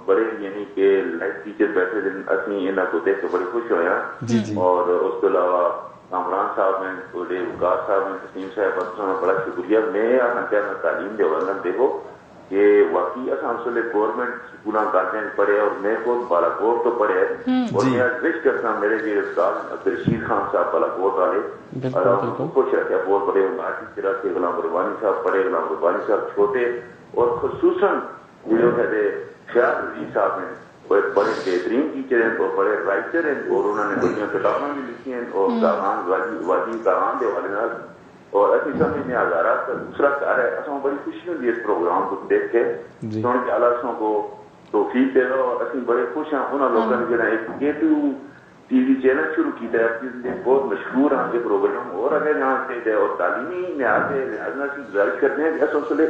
बड़े यानी कि लाइफ टीचर बैठे दिन ਅਸੀਂ ਇਹਨਾਂ को देख के बड़े खुश होया। और उसके अलावा कामरान साहब हैं, बड़े वकार साहब हैं, तसीम साहब, बड़ा शुक्रिया। मैं आना चाहना तालीम दे वाला देखो ये वाकई असले गवर्नमेंट स्कूल कॉलेज पढ़े और मैं खुद बालाकोट तो पढ़े और मैं आज विश करता मेरे जी उस्ताद अब्दुलरशीद खान साहब बालाकोट वाले खुश रखे, बहुत बड़े तरह से गुलाम रब्बानी साहब पढ़े, गुलाम रब्बानी साहब छोटे और खुसूसन जो है ख्याल रजीज साहब हैं, वो एक बड़े बेहतरीन टीचर हैं और बड़े राइटर हैं और उन्होंने बड़िया किताबें भी लिखी हैं और वादी कागान के हवाले नाल। और अभी समय में हजारा का दूसरा घर है, असों बड़ी खुशी हुई इस प्रोग्राम को देख के, सुन के अलासों को तौफीक दे दो और असं बड़े खुश हैं उन्होंने लोगों ने जो एक K2 टीवी चैनल शुरू किया है, बहुत मशहूर हैं ये प्रोग्राम और अगर यहाँ से और तालीमी म्यार से गुजारिश करते हैं कि असले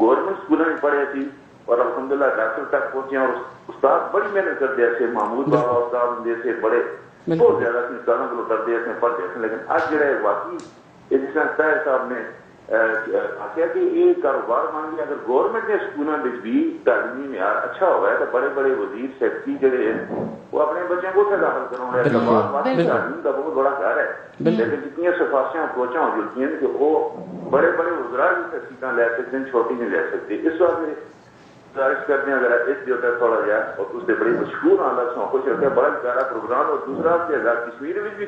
गवर्नमेंट स्कूलों में पढ़े थी और अलहमदुलिल्लाह डॉक्टर तक पहुंचे और उस्ताद बड़ी मेहनत करते हैं, महमूद बाबा उस्ताद जैसे बड़े बहुत ज्यादा उस्तादों को करते हैं पढ़ते हैं, लेकिन आज जो है वाकई ताहिर साहब ने आख्या कि ये कारोबार मान लिया अगर गवर्नमेंट ने स्कूलों में भी तालीमी म्यार अच्छा हुआ है तो बड़े बड़े वजीर सेक्रेटरी जड़े वो अपने बच्चों को दाखिल कराने का बहुत बड़ा घर है, लेकिन जितनी सिफारिशें अप्रोचा हो जुलती हैं कि वो बड़े बड़े उजरा भी सीटें ले सकते हैं, छोटी नहीं ले सकते। इस वास्ते गुजारिश करते हैं अगर इस जो है थोड़ा जाए और उससे बड़ी मशहूर आदत खुश रखे, बड़ा प्यारा प्रोग्राम। और दूसरा आजाद कश्मीर में भी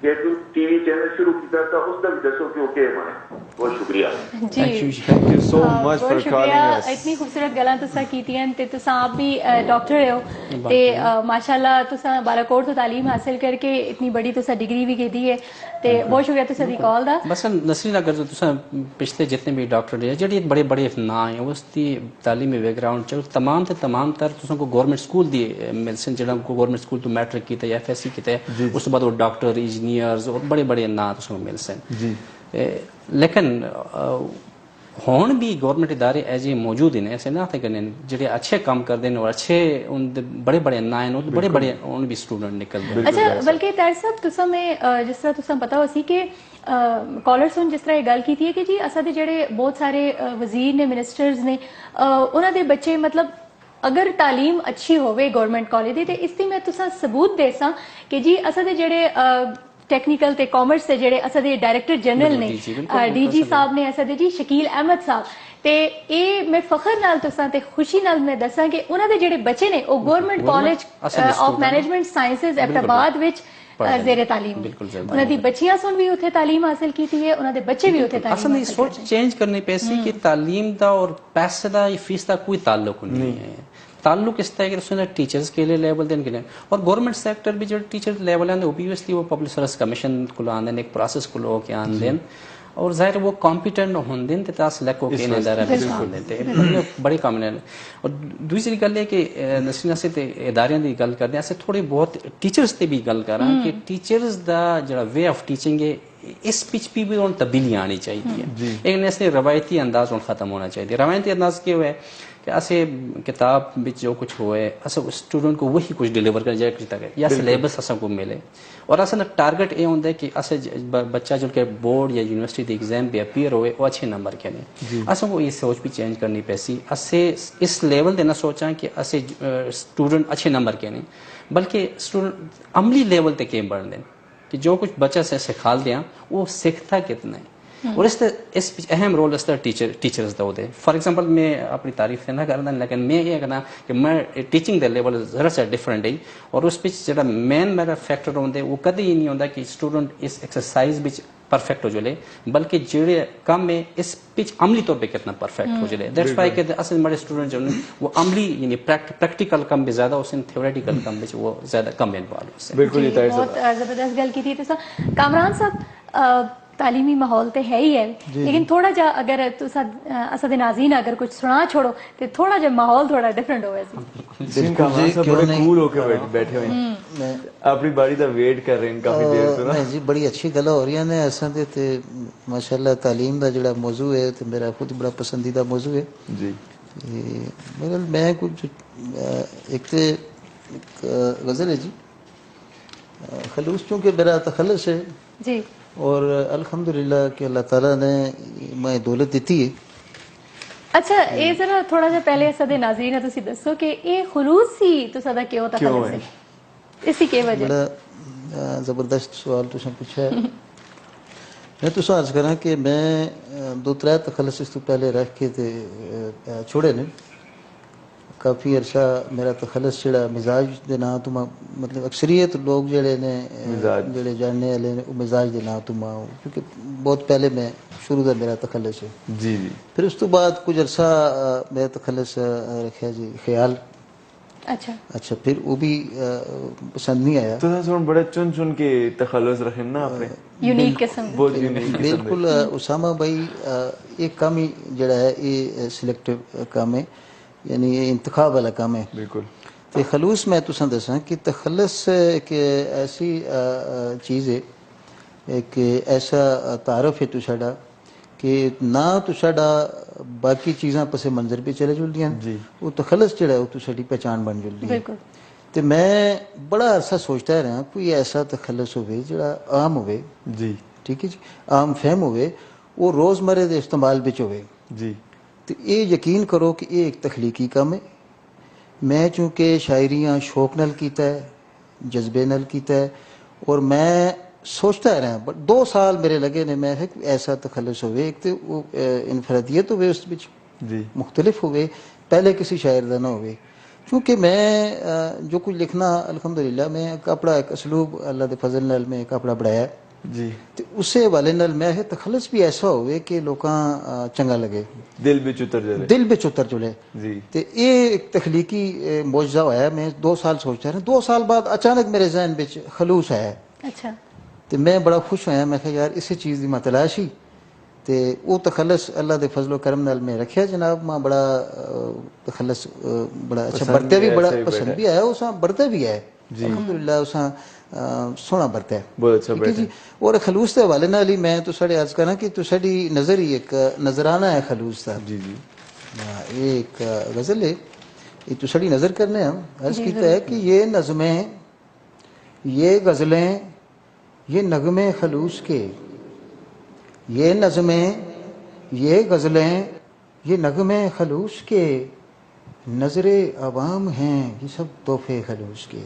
कि तू टीवी चैनल शुरू किया तो उसका भी दसो कि ओके बने। बहुत शुक्रिया जी थैंक यू सो मच बहुत फॉर शुक्रिया कॉलिंग अस। इतनी खूबसूरत गल्लां तुसां कीतियां ते तुसां आप भी डॉक्टर हो ते माशाल्लाह तुसां बालाकोट तो तालीम हासिल करके इतनी बड़ी तुसां डिग्री भी कीती है ते बहुत शुक्रिया तुसां दी कॉल दा। बस नसरीन अगर जो तुसा पिछले जितने भी डॉक्टर है जेह्ड़े बड़े बड़े नां हैं उसकी तालीमी बैकग्राउंड च तमाम ते तमाम तर तुसा को गवर्नमेंट स्कूल दी मिलसन जेह्ड़ा को गवर्नमेंट स्कूल तो मैट्रिक कीता या FSC कीता उस तो बाद वो डॉक्टर इंजीनियर्स और बड़े बड़े नां तुसा को मिलसन जी लेकिन होन भी गवर्नमेंट इदारे ऐसे मौजूद हैं ऐसे ना थे कने जेह्ड़े अच्छे काम करते हैं और अच्छे उन बड़े बड़े नां हैं बड़े बड़े उन भी स्टूडेंट निकलते हैं। अच्छा बल्कि तार साहब तुसा में जिस तरह तुसा पता हो सी कि कॉलर्स ने जिस तरह ये गल की है कि जी असा दे जेह्ड़े बहुत सारे वजीर ने मिनिस्टर्स ने उन्हां दे बच्चे मतलब अगर तालीम अच्छी होवे गवर्नमेंट कॉलेज दी ते इसदी मैं तुसा सबूत दे सा कि जी असा दे जेह्ड़े टेक्निकल ते कॉमर्स से जेह्ड़े असा दे डायरेक्टर जनरल ने DG साहब ने असा दे जी शकील अहमद साहब ते ए मैं फखर नाल तुसा ते खुशी नाल मैं दसा कि उन्हां दे जेह्ड़े बच्चे ने वो government college of management sciences Ahmedabad विच जेरे तालीम उन्हां दी बच्चियां सुन भी उत्थे तालीम हासिल कीती है उन्हां दे बच्चे भी उत्थे तालीम असल में सोच चेंज करनी पैसी कि तालीम दा और पैसे दा या फीस दा कोई ताल्लुक नहीं है। ताल्लुक इस तरह के टीचर्स के लिए लेवल देने के लिए और गवर्नमेंट सेक्टर भी जो टीचर लेवल है ओबवियसली वो पब्लिक सर्विस कमीशन को आंदे एक प्रोसेस को लो के आंदे और जाहिर वो कॉम्पिटेंट होंदे ते ता सिलेक्ट होके ने दायरा देते बड़ी कॉमन और दूसरी गल है कि नसरीन से ते इदारियां दी गल करदे ऐसे थोड़ी बहुत टीचर्स ते भी गल करा कि टीचर्स दा जेड़ा वे ऑफ टीचिंग है इस पिच पे भी उन तब्दीली आनी चाहिए। एक ऐसे रवायती अंदाज उन खत्म होना चाहिए। रवायती अंदाज क्या है कि असे किताब में जो कुछ हुए अस स्टूडेंट को वही कुछ डिलीवर कर जाए या सिलेबस अस को मिले और असल टारगेट ये होंगे कि अस बच्चा जो के बोर्ड या यूनिवर्सिटी के एग्जाम पे अपीयर हुए वो अच्छे नंबर के नहीं अस को ये सोच भी चेंज करनी पैसी असे इस लेवल देना सोचा कि असे स्टूडेंट अच्छे नंबर के नहीं बल्कि स्टूडेंट अमली लेवल तक बढ़ दें कि जो कुछ बच्चा से सिखा दिया वो सीखता कितना है और इस अहम रोल इस टीचर्स का होते। फॉर एग्जांपल मैं अपनी तारीफ ना करना लेकिन मैं ये कहना कि मैं टीचिंग के लेवल जरा सा डिफरेंट है और उस पिच जो मेन मेरा फैक्टर होंगे वो कभी ही नहीं होता कि स्टूडेंट इस एक्सरसाइज बिच परफेक्ट हो जाए बल्कि जेड़े कम में इस पिच अमली तौर पे कितना परफेक्ट हो जाए। दैट्स व्हाई के असल बड़े स्टूडेंट जो वो अमली यानी प्रैक्टिकल कम भी ज्यादा उस थ्योरेटिकल कम बिच वो ज्यादा कम इन्वॉल्व हो। बिल्कुल बहुत जबरदस्त गल की थी तो कामरान साहब तालीमी माहौल तो है ही है लेकिन थोड़ा जा अगर असद नाज़रीन अगर कुछ सुना छोड़ो तो थोड़ा जा माहौल थोड़ा डिफरेंट हो बड़े कूल होके बैठे हुए हैं अपनी बारी दा वेट कर रहे हैं काफी देर से ना जी बड़ी अच्छी गल हो रही ने असां दे ते माशाल्लाह तालीम दा जेड़ा मौजू है ते मेरा खुद बड़ा पसंदीदा मौजू है जी। मेरे मैं कुछ एक ते गजल है जी खलूस चूंकि मेरा तखल्लुस है जी और अल्हम्दुलिल्लाह कि अल्लाह ताला ने मैं दौलत दी है। अच्छा ये जरा थोड़ा सा पहले सदे नाज़रीन तुसी दसो कि ये खुलूस सी तो सदा क्यों तखल्लुस है इसी के वजह बड़ा जबरदस्त सवाल तुसा पूछा है। मैं तो अर्ज करा कि मैं 2-3 तखल्लुस इस तो पहले रख के ते छोड़े ने काफ़ी अरसा मेरा तखल्लुस जेड़ा मिजाज दे नां तो मतलब अक्सरियत लोग जेड़े ने जेड़े जानने वाले ने मिजाज दे नां तो क्योंकि बहुत पहले मैं शुरू दा मेरा तखल्लुस है जी जी फिर उस तो बाद कुछ अरसा मेरा तखल्लुस रखा जी ख्याल अच्छा फिर वो भी पसंद नहीं आया। तो सुन बड़े चुन चुन के तखल्लुस रखे ना आपने यूनिक किस्म बहुत यूनिक बिल्कुल उसामा भाई एक काम ही जेड़ा है ये सिलेक्टिव काम है यानी ये इंतखाब वाला काम है बिल्कुल। तो खलूस मैं तुसा दसा कि तखल्लुस एक ऐसी चीज़ है एक ऐसा तारफ है तुसाडा कि ना तुसाडा बाकी चीज़ां पसे मंजर पे चले जुलदियां वो तखल्लुस जेड़ा वो तुसाडी पहचान बन जुलदी है। तो मैं बड़ा अरसा सोचता रहा कोई ऐसा तखल्लुस होवे जेड़ा आम होवे जी ठीक है जी आम फहम होवे वो रोज़मर्रे दे इस्तेमाल विच होवे जी। तो ये यकीन करो कि ये एक तखलीकी काम है। मैं चूँकि शायरियाँ शौक नाल कीता है जज्बे नाल कीता है और मैं सोचता रहा 2 साल मेरे लगे ने मैं ऐसा तखल्लुस होवे एक तो वो इनफरादियत होवे उस बिच जी मुख्तलिफ होवे पहले किसी शायर का ना होवे क्योंकि मैं जो कुछ लिखना अल्हम्दुलिल्लाह मैं अपना एक असलूब अल्लाह के फजल नाल मैं एक अपना बनाया जी ते उसे हवाले नाल मैं है तखलस भी ऐसा होवे कि लोकां चंगा लगे, दिल विच उतर जाए दिल विच उतर जुले। जी ते ये एक तखलीकी मौजज़ा होया। मैं 2 साल सोचता रहा, 2 साल बाद अचानक मेरे जहन विच खलूस आया अच्छा ते मैं बड़ा खुश होया। मैं कहा यार इसी चीज़ की मैं तलाश ही ते वो तखलस अल्लाह के फजलो करम नाल मैं रखिया जनाब। मां बड़ा तखलस बड़ा अच्छा पसंद बरते भी भी है, बड़ा सही पसंद बैठा भी आया, उसा बरते भी है जी। अल्हम्दुलिल्लाह उसा सोहना बरता है, बहुत अच्छा ठीक है बैठा जी। और खलूस के हवाले नाल ही मैं तुसाडे अर्ज करा कि तुसाडी नज़र ही एक नजराना है खलूस का। जी जी ये एक गजल है, ये तुसाडी नजर करने हम अर्ज जी, किया है कि ये नज़में, ये गजलें, ये नगमे खलूस के, ये नज़में, ये गजलें, ये नगमे खलूस के, नजरे अवाम हैं ये सब तोहफे खलूस के।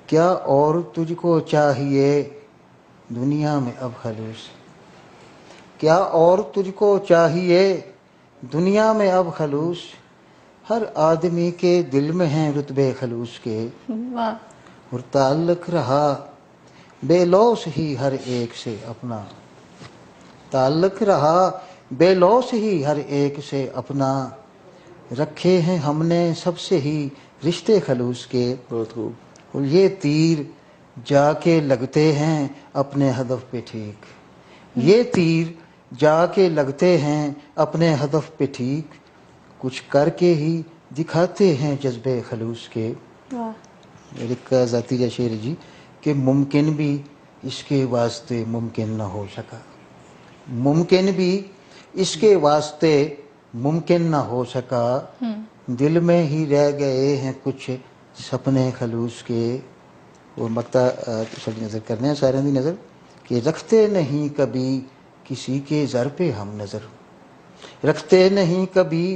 क्या और तुझको चाहिए दुनिया में अब खलूस, क्या और तुझको चाहिए दुनिया में अब खलूस, हर आदमी के दिल में हैं रुतबे खलूस के। वाह और ताल्लुक रहा बेलौस ही हर एक से अपना, ताल्लुक रहा बेलौस ही हर एक से अपना, रखे हैं हमने सबसे ही रिश्ते खलूस के। बहुत खूब और ये तीर जाके लगते हैं अपने हदफ पे ठीक, ये तीर जाके लगते हैं अपने हदफ पे ठीक, कुछ करके ही दिखाते हैं जज्बे खलूस के। वाह एक ज़ाती शेर जी कि मुमकिन भी इसके वास्ते मुमकिन न हो सका, मुमकिन भी इसके वास्ते मुमकिन न हो सका, दिल में ही रह गए हैं कुछ सपने खलूस के। और मकता साड़ी नज़र करने सारे की नज़र कि रखते नहीं कभी किसी के ज़र पे हम नज़र, रखते नहीं कभी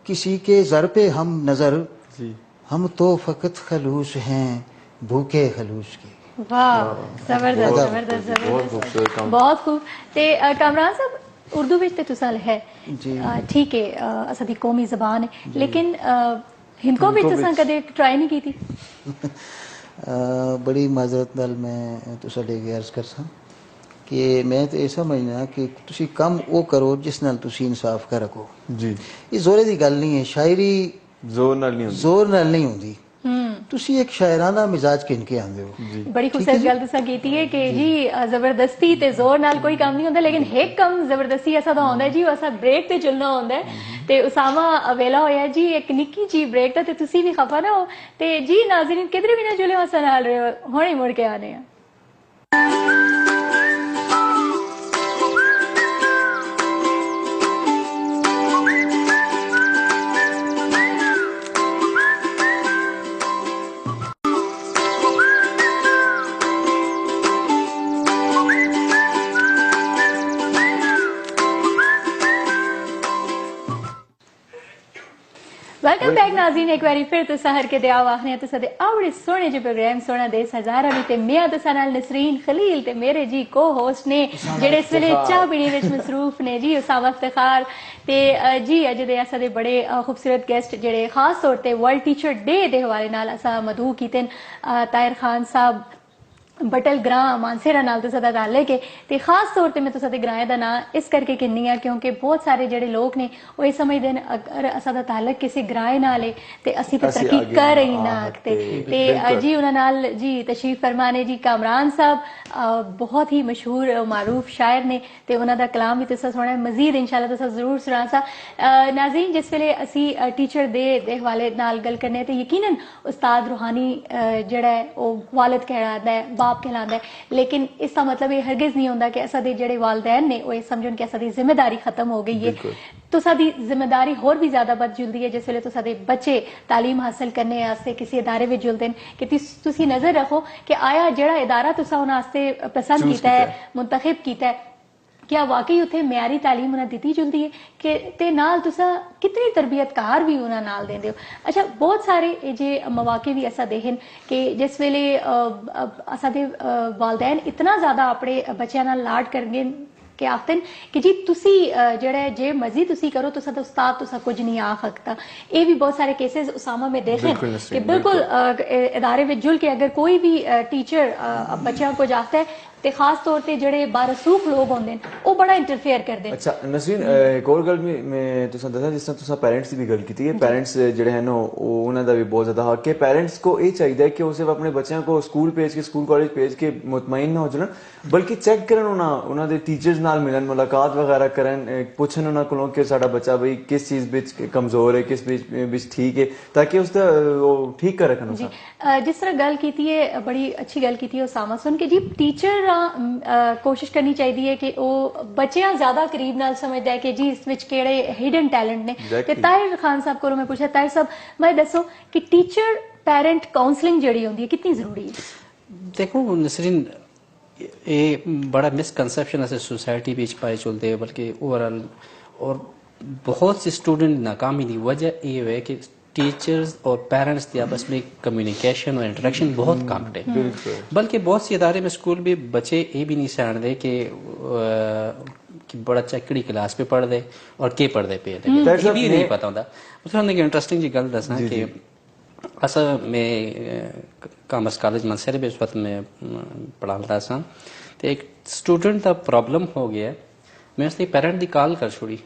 किसी के ज़र पे हम नज़र, जी हम तो फ़कत खलूस हैं भूखे खलूस के। वाह जबरदस्त बहुत जबरदस्त बहुत जबरदस्त खूबसूरत काम बहुत खूब। ते कामरान साहब उर्दू विच ते तुसा है जी। ठीक है असादी कौमी जबान है, लेकिन हिंदको विच तुसा कदे ट्राई नहीं की थी? बड़ी माजरत नाल मैं तुसाडे अगे अर्ज करसा कि मैं तो यह समझना कि तुसी कम वो करो जिस नाल तुसी इंसाफ कर रखो। जी ये जोरे की गल नहीं है, शायरी जोर नाल नहीं होंदी जोर नाल नहीं होंदी। तुसी एक शायराना मिजाज किन के आंदे हो। बड़ी खूबसूरत गल तुसा कीती है कि जी जबरदस्ती ते जोर नाल कोई काम नहीं होंदा, लेकिन एक कम जबरदस्ती ऐसा तो होंदा है जी, असा ब्रेक ते चलना होंदा है। ते उसामा वेला होया जी एक निक्की जी ब्रेक दा, ते तुसी भी खफा ना हो ते जी नाज़रीन किधरे भी ना जुले असा नाल रहे हो, हुणे मुड़ के आने हैं। वेलकम बैक नाज़रीन, एक बारी फिर तुसा हर के दिया आखने तुसा दे आवड़े सोने जे प्रोग्राम सोना देस हजारा नी ते मैं तुसा नाल नसरीन खलील ते मेरे जी को होस्ट ने जेड़े इस वेले चाह पीने विच मसरूफ ने जी उसामा इफ्तिखार ते जी अज दे असा दे बड़े खूबसूरत गेस्ट जेड़े खास तौर ते वर्ल्ड टीचर डे दे हवाले नाल असा मधु कीते ताहिर खान साहब बटल ग्रां मानसेरा नाल तुसा दा ताल्लुक है ते खास तौर ते मैं तुसा दे ग्रां दा नाम इस करके किन्नी है क्योंकि बहुत सारे जेड़े लोग ने वो ये समझदे न अगर असा दा ताल्लुक किसी ग्रां नाल है ते असी ते तरक्की कर ही ना ते जी उन्हां नाल जी तशरीफ फरमाने जी कामरान साहब बहुत ही मशहूर मारूफ शायर ने ते उन्हां दा कलाम भी तुसा सुना मजीद इंशाल्लाह तुसा जरूर सुना सा। नाज़रीन जिस वेले असी टीचर डे दे हवाले नाल गल करने ते यकीनन उस्ताद रूहानी जेड़ा है वो वालिद कहलांदा है, बाप कहलांदा है, लेकिन इसका मतलब ये हरगिज नहीं होंदा कि असा दे जेड़े वालदैन ने वो समझन कि असा दी जिम्मेदारी खत्म हो गई है। तुसा दी जिम्मेदारी होर भी ज्यादा बद जुलदी है जिस वेले तुसा दे बच्चे तालीम हासिल करने वास्ते किसी इदारे विच जुलदे न कि तुसी नजर रखो कि आया जेड़ा इदारा तुसा उन्हां वास्ते पसंद कीता है, मुंतखब कीता है, क्या वाकई उत्थे म्यारी तालीम उन्हें दी जुलदी है कि ते नाल तुसा कितनी तरबियतकार भी उन्हें नाल देंदे हो। अच्छा बहुत सारे जे मौके भी ऐसा देहन कि जिस वेले असा दे वालदैन इतना ज्यादा अपने बच्चों नाल लाड करगे कि आखते हैं कि जी तुसी जेड़ा जे मर्जी तुसी करो तुसा तो उस्ताद तुसा कुछ नहीं आ सकता। ये भी बहुत सारे केसेस उसामा में देखे कि बिल्कुल इदारे में जुल के अगर कोई भी टीचर बच्चों को जाता है ते खास तौर पे जेड़े बारसूख लोग होंदे ने वो बड़ा इंटरफेयर करदे। अच्छा नसरीन एक और गल मैं तुसा दसा जिस तरह तुसा पेरेंट्स की भी गल की है, पेरेंट्स जेड़े हैं नो उन्हां दा भी बहुत ज्यादा हक है। पेरेंट्स को ये चाहिए कि वो सिर्फ अपने बच्चों को स्कूल भेज के स्कूल कॉलेज भेज के मुतमईन ना हो जान, बल्कि चेक करन उन्हां दे टीचर्स नाल मिलन, मुलाकात वगैरह करन, पुछन उन्हां कोलों कि साडा बच्चा भाई किस चीज विच कमजोर है किस विच ठीक है, ताकि उसदा वो ठीक कर रखन। जी जिस तरह गल की है बड़ी अच्छी गल की उसामा सुन के जी टीचर कोशिश करनी चाहिए कि वो बच्चियां ज्यादा करीब नाल समझदा है कि जी इस विच केड़े हिडन टैलेंट ने। ते ताहिर खान साहब को मैं पूछा, ताहिर साहब मैं दसो कि टीचर पेरेंट काउंसलिंग जड़ी होंदी है कितनी जरूरी है? देखो नसरीन ये बड़ा मिसकंसेप्शन ऐसे सोसाइटी बीच पाए चलते हैं, बल्कि ओवरऑल और बहुत से स्टूडेंट नाकामी की वजह ये है कि टीचर्स और पेरेंट्स की आपस में कम्युनिकेशन और इंटरेक्शन बहुत कम है। बल्कि बहुत से इदारे में स्कूल भी बच्चे ये भी नहीं जानते कि बड़ा अच्छा केड़ी क्लास पे पढ़ दे और के पढ़ दे पे ये भी नहीं पता होता। उसमें इंटरेस्टिंग जी गल दसना कि असा मैं कॉमर्स कॉलेज मनसरे में उस वक्त मैं पढ़ाता सा, तो एक स्टूडेंट का प्रॉब्लम हो गया, मैं उसकी पेरेंट की कॉल कर छोड़ी,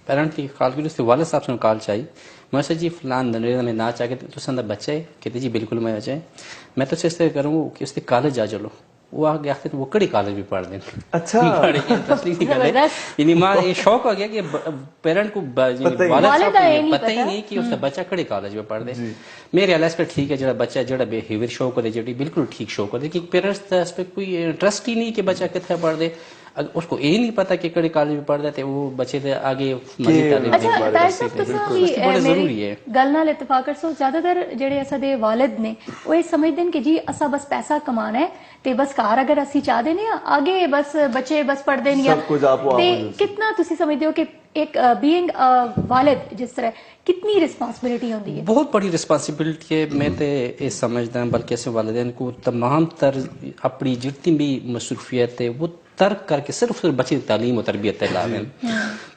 पेरेंट की कॉल की उसके वाले साहब से कॉल चाहिए, मैं जी फलान नरेंद्र में ना चाहे तो बच्चा है, कहते जी बिल्कुल मैं आ जाए, मैं तो इस तरह करूँ कि उसके कॉलेज जा चलो, वो आगे आखते वो कड़ी कॉलेज भी पढ़ दें। अच्छा यानी माँ ये शौक हो गया कि पेरेंट को पता ही नहीं कि उसका बच्चा कड़ी कॉलेज में पढ़ दे। मेरे ख्याल पर ठीक है जरा बच्चा जरा बेहेवियर शौक हो जी बिल्कुल ठीक शौक हो कि पेरेंट्स इस पर कोई इंटरेस्ट ही नहीं कि बच्चा कितने पढ़ दे, उसको ये नहीं पता कि कड़ी कॉलेज में पढ़ जाते वो बच्चे दे आगे जरूरी है। गल नाल इत्तेफाक करसो ज्यादातर जेड़े असा दे वालिद ने वो ये समझदे कि जी असा बस पैसा कमाना है ते बस कार अगर असी चाह देने आगे बस बच्चे बस पढ़दे नहीं ते कितना तुसी समझदे हो कि एक बीइंग वालिद जिस तरह कितनी रिस्पांसिबिलिटी होती है? बहुत बड़ी रिस्पांसिबिलिटी है। मैं तो ये समझदा बल्कि ऐसे वालिदैन को तमाम तर अपनी जितनी भी मसरूफियत है वो तर्क करके सिर्फ बच्चे की तालीम और तरबियत लावें।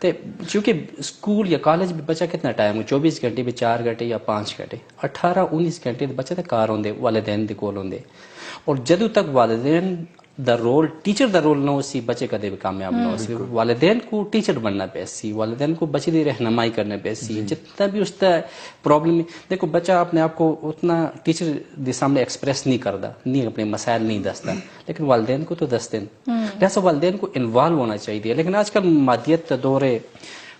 तो चूँकि स्कूल या कॉलेज में बच्चा कितना टाइम हो 24 घंटे में 4 घंटे या 5 घंटे 18-19 घंटे बच्चे तो कार होंगे वालिदैन दे कोल होंगे, और जदों तक वालिदैन the role teacher the role ना उसी बच्चे कदे भी कामयाब ना उसी वालिदैन को टीचर बनना पैसी, वालिदैन को बच्चे की रहनुमाई करने पैसी, जितना भी उसका प्रॉब्लम देखो बच्चा अपने आप को उतना टीचर के सामने एक्सप्रेस नहीं करता, नहीं अपने मसाइल नहीं दसता, लेकिन वालिदैन को तो दसते लिहाजा वालिदैन को इन्वॉल्व होना चाहिए। लेकिन आजकल मादियत का दौर है,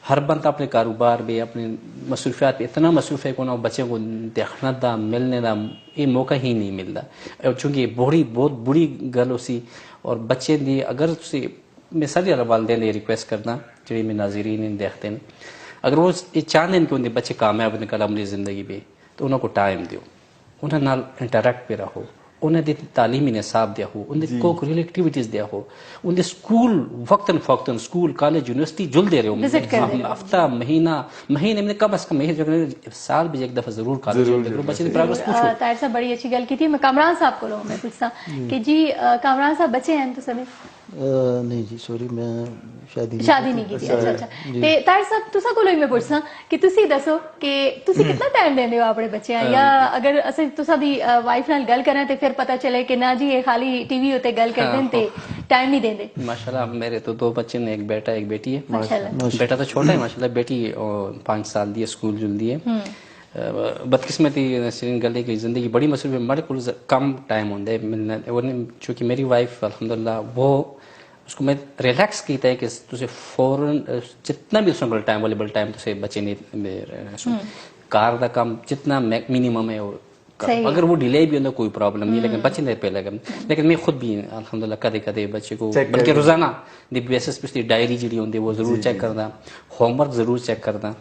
हर बंदा अपने कारोबार में अपने मसरूफियात में इतना मसरूफ है कि बच्चे को देखना दा मिलने का ये मौका ही नहीं मिलता, चूँकि बहुत बुरी गल उसी और बच्चे दी अगर मैं सारे वालिदैन रिक्वेस्ट करना जी मैं नाज़रीन देखते हैं अगर वो ये चाहते हैं कि उनके बच्चे कामयाब निकल अपनी ज़िंदगी में तो उनको टाइम दो, उन्हें नाल इंटरेक्ट पे रहो, उन्हें दी तालीमी निसाब दिया हो, उन्हें कोकरिकुलर एक्टिविटीज दिया हो, उन्हें स्कूल वक्तन फक्तन स्कूल कॉलेज यूनिवर्सिटी जुल दे रहे हो, हफ्ता महीने में कम अज कम साल भी एक दफा जरूर कॉलेज बच्चे की प्रोग्रेस पूछो। ताहिर साहब बड़ी अच्छी गल की थी। मैं कामरान साहब को मैं पूछता कि जी कामरान साहब बच्चे हैं तो समय नहीं जी सॉरी मैं शादी नहीं की थी। अच्छा ते ताहिर साहब तुसा कोलो मैं पूछसा कि तुसी दसो कि तुसी कितना टाइम देंदे हो अपने बच्चे या अगर असि तुसा दी वाइफ नाल गल करें ते फिर पता चले कि ना जी ये खाली टीवी उते गल करदे ने ते टाइम नहीं देंदे? माशाल्लाह मेरे तो 2 बच्चे ने, एक बेटा एक बेटी है। माशाल्लाह बेटा तो छोटा है माशाल्लाह, बेटी 5 साल दी स्कूल जुलदी है। बदकिस्मती नसरीन गले की जिंदगी बड़ी मसरूफ है, मेरे को कम टाइम होंगे मिलना, चूँकि मेरी वाइफ अल्हम्दुलिल्लाह वो उसको मैं रिलैक्स किया है कि तुझे फौरन जितना भी उसमें टाइम अवेलेबल टाइम तुझे बच्चे नहीं कार का काम जितना मिनिमम है वो अगर वो डिले भी होता कोई प्रॉब्लम नहीं, लेकिन बच्चे नहीं पहले लेकिन मैं खुद भी अल्हम्दुलिल्लाह कदे कदे बच्चे को बल्कि रोजाना बेसिस पे उसकी डायरी जी होंगी वो जरूर चेक करना, होमवर्क जरूर चेक करना,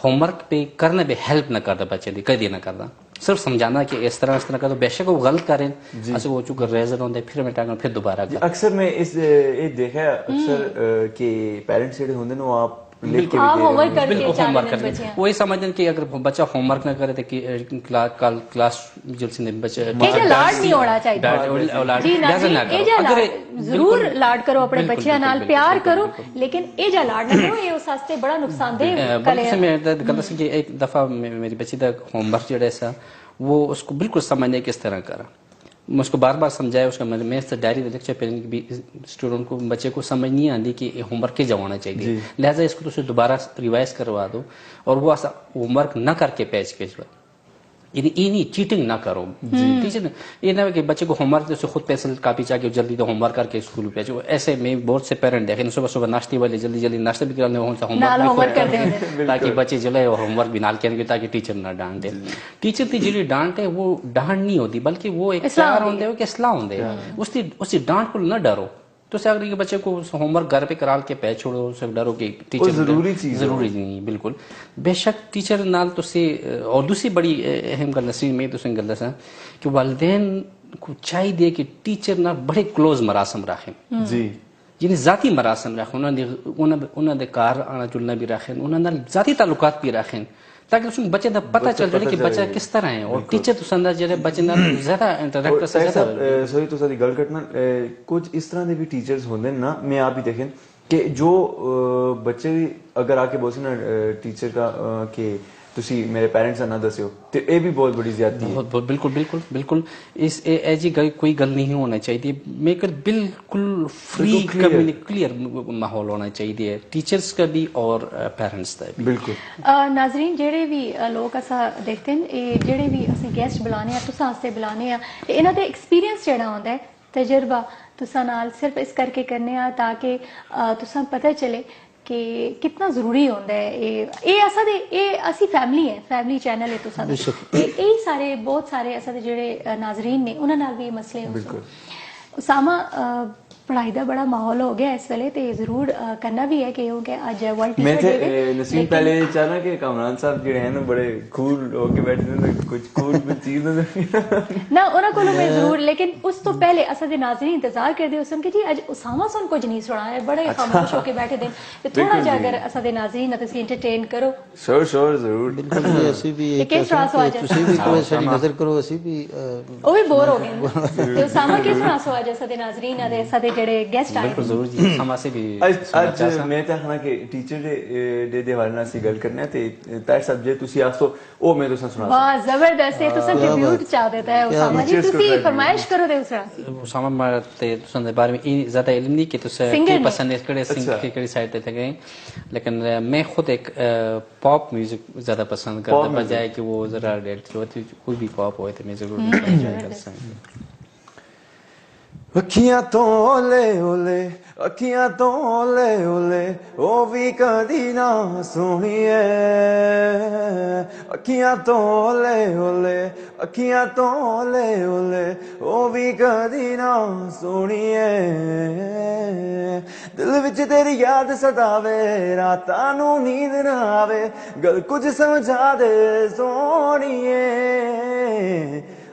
होमवर्क पे करने पे हेल्प ना करता बच्चे की कदी ना करना, सिर्फ समझाना कि इस तरह का तो बेशक वो गलत करें ऐसे वो चूंकि रेजर होंगे फिर मिटाना फिर दोबारा। अक्सर मैं इस ये देखा अक्सर कि पेरेंट्स जेडे होंगे ना आप बिल्कुल आप होमवर्क करके बिल्कुल 4 होमवर्क दिन करके बचे हैं वही समझन कि अगर बच्चा होमवर्क ना करे तो कि क्लास जल्दी बच्चे ਇਹ ਲਾਡ ਨਹੀਂ ਹੋਣਾ ਚਾਹੀਦਾ ਜੀ ਨਾ ਇਹ ਜਿਹਾ ਲਾਡ ਜ਼ਰੂਰ ਲਾਡ ਕਰੋ ਆਪਣੇ ਬੱਚਿਆਂ ਨਾਲ ਪਿਆਰ ਕਰੋ लेकिन ਇਹ ਜਿਹਾ ਲਾਡ ਨਾ ਕਰੋ ਇਹ ਉਸ ਵਾਸਤੇ ਬੜਾ ਨੁਕਸਾਨदेह बल्कि मैं कहता सी कि एक दफ़ा मेरी बच्ची का होमवर्क जो है वो उसको बिल्कुल समझने किस तरह करा मैं उसको बार बार समझाया उसका मैं डायरी लेक्चर पेरेंट भी स्टूडेंट को बच्चे को समझ नहीं आती कि होमवर्क के जवाना चाहिए लिहाजा इसको तो दोबारा रिवाइज करवा दो और वो ऐसा होमवर्क न करके पैच के जो नहीं चीटिंग ना करो टीचर ये ना कि बच्चे को होमवर्क जैसे खुद पेंसिल कापी चाहिए जल्दी तो होमवर्क करके स्कूल भेजो ऐसे में बहुत से पेरेंट देखे सुबह सुबह नाश्ते वाले जल्दी जल्दी नाश्ते भी कराने होमवर्क करते हैं ताकि बच्चे जो है होमवर्क भी नाल करेंगे ताकि टीचर ना डांटे टीचर की जी डांट है वो डांट नहीं होती बल्कि वो एक प्यार होंगे कि सलाह होंगे उसकी डांट को न डरो तो से अगर बच्चे को होमवर्क घर पे करा के पै छोड़ो उसे डरो कि टीचर जरूरी नहीं बिल्कुल बेशक टीचर नाल तो से और दूसरी बड़ी अहम गल नसीब में तो गल दसा कि वालिदैन को चाहिए कि टीचर ना बड़े क्लोज मरासम रखें जी जिन्हें जाती मरासम रखें उन्होंने घर आना जुलना भी रखें उन्होंने जाती ताल्लुकात भी रखें ताकि उसको बच्चे का पता चल जाए कि बच्चा किस तरह है और टीचर तो संदा जेरे बच्चे ना ज्यादा इंटरेक्ट कर सकता है सही तो सारी गल करना कुछ इस तरह के भी टीचर्स होंगे ना मैं आप ही देखें कि जो बच्चे अगर आके बोलते ना टीचर का कि तुसी मेरे पेरेंट्स ना दस्यो तो ये भी बहुत बड़ी ज्यादती है बहुत बिल्कुल बिल्कुल बिल्कुल इस ऐसी कोई गल नहीं होना चाहिए मेकर बिल्कुल फ्री क्लियर माहौल होना चाहिए टीचर्स का भी और पेरेंट्स का भी बिल्कुल नाजरीन जेड़े भी लोग असा देखते हैं जेड़े भी असी गेस्ट बुलाने आ तुसा वास्ते बुलाने आ इन्हां दे एक्सपीरियंस जेड़ा होंदा है तजर्बा तुसा नाल सिर्फ इस करके करने आ ताकि तुसा पता चले कि कितना जरूरी होंदा है ये असा दे ये असी फैमिली है फैमिली चैनल है तुसा ये सारे बहुत सारे असा दे जेड़े नाजरीन ने उन्हां नाल भी मसले हो उसामा पढ़ाई का बड़ा माहौल हो गया इस वेले ते जरूर करना भी है कि हो गया आज वर्ल्ड टीचर डे है नसीम पहले चाहना कि कामरान साहब जेड़े हैं ना बड़े कूल होके बैठे ने कुछ कूल में चीज ना उना को मैं जरूर लेकिन उस तो पहले असद नाज़रीन इंतजार कर दे उसम कि जी आज उसामा सुन कुछ नहीं सुना है बड़े खामोश होके बैठे थे तो थोड़ा जा अगर असद नाज़रीन तुसी एंटरटेन करो श्योर जरूर बिल्कुल जी ऐसी भी एक तुसी भी कोई सारी नजर करो ऐसी भी ओ भी बोर हो गए ते उसामा के सुना सो आज असद नाज़रीन अदे असद जेड़े गेस्ट आए बिल्कुल जरूर जी उसामा से भी आज मैं ताखना के टीचर डे दे हवाले नाल सी गल करने ते तार सब्जेक्ट तुसी आखो ओ मैं तुसा सुना वाह जबरदस्त है तुसा ट्रिब्यूट चाह देता है उसामा जी तुसी फरमाइश करो दे उसामा मार ते तुसा दे बारे में ज्यादा इल्म नहीं कि तुसा की पसंद है केड़े सिंगर की केड़ी साइड ते गए लेकिन मैं खुद एक पॉप म्यूजिक ज्यादा पसंद करता बजाय कि वो जरा डेट जो कोई भी पॉप होए तो मैं जरूर एंजॉय कर सकता अखियां तो ओले ओले अखियां तो ओले ओले ओ भी कदी ना सोहणीए अखियां तो ओले ओले अखियां तो ओले ओले ओ भी कदी ना सोहणीए दिल विच तेरी याद सतावे रातां नूं नींद ना आवे गल कुछ समझा दे सोहणीए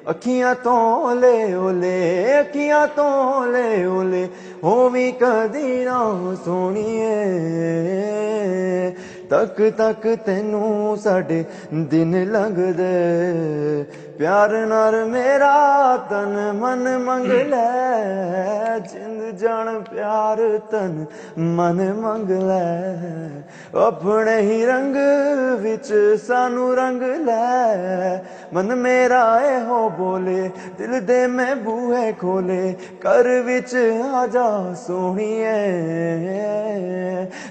अखियां तो ओले ओले अखियां तो ओले ओले हो भी कदी ना सोहणीए तक तक तेनू साडे दिन लंघदे प्यार नाल मेरा तन मन मंग लै जिंद जान प्यार तन मन मंग लै अपने ही रंग विच सानू रंग लै मन मेरा ए हो बोले दिल दे मैं बूहे खोले कर विच आजा सोहणीए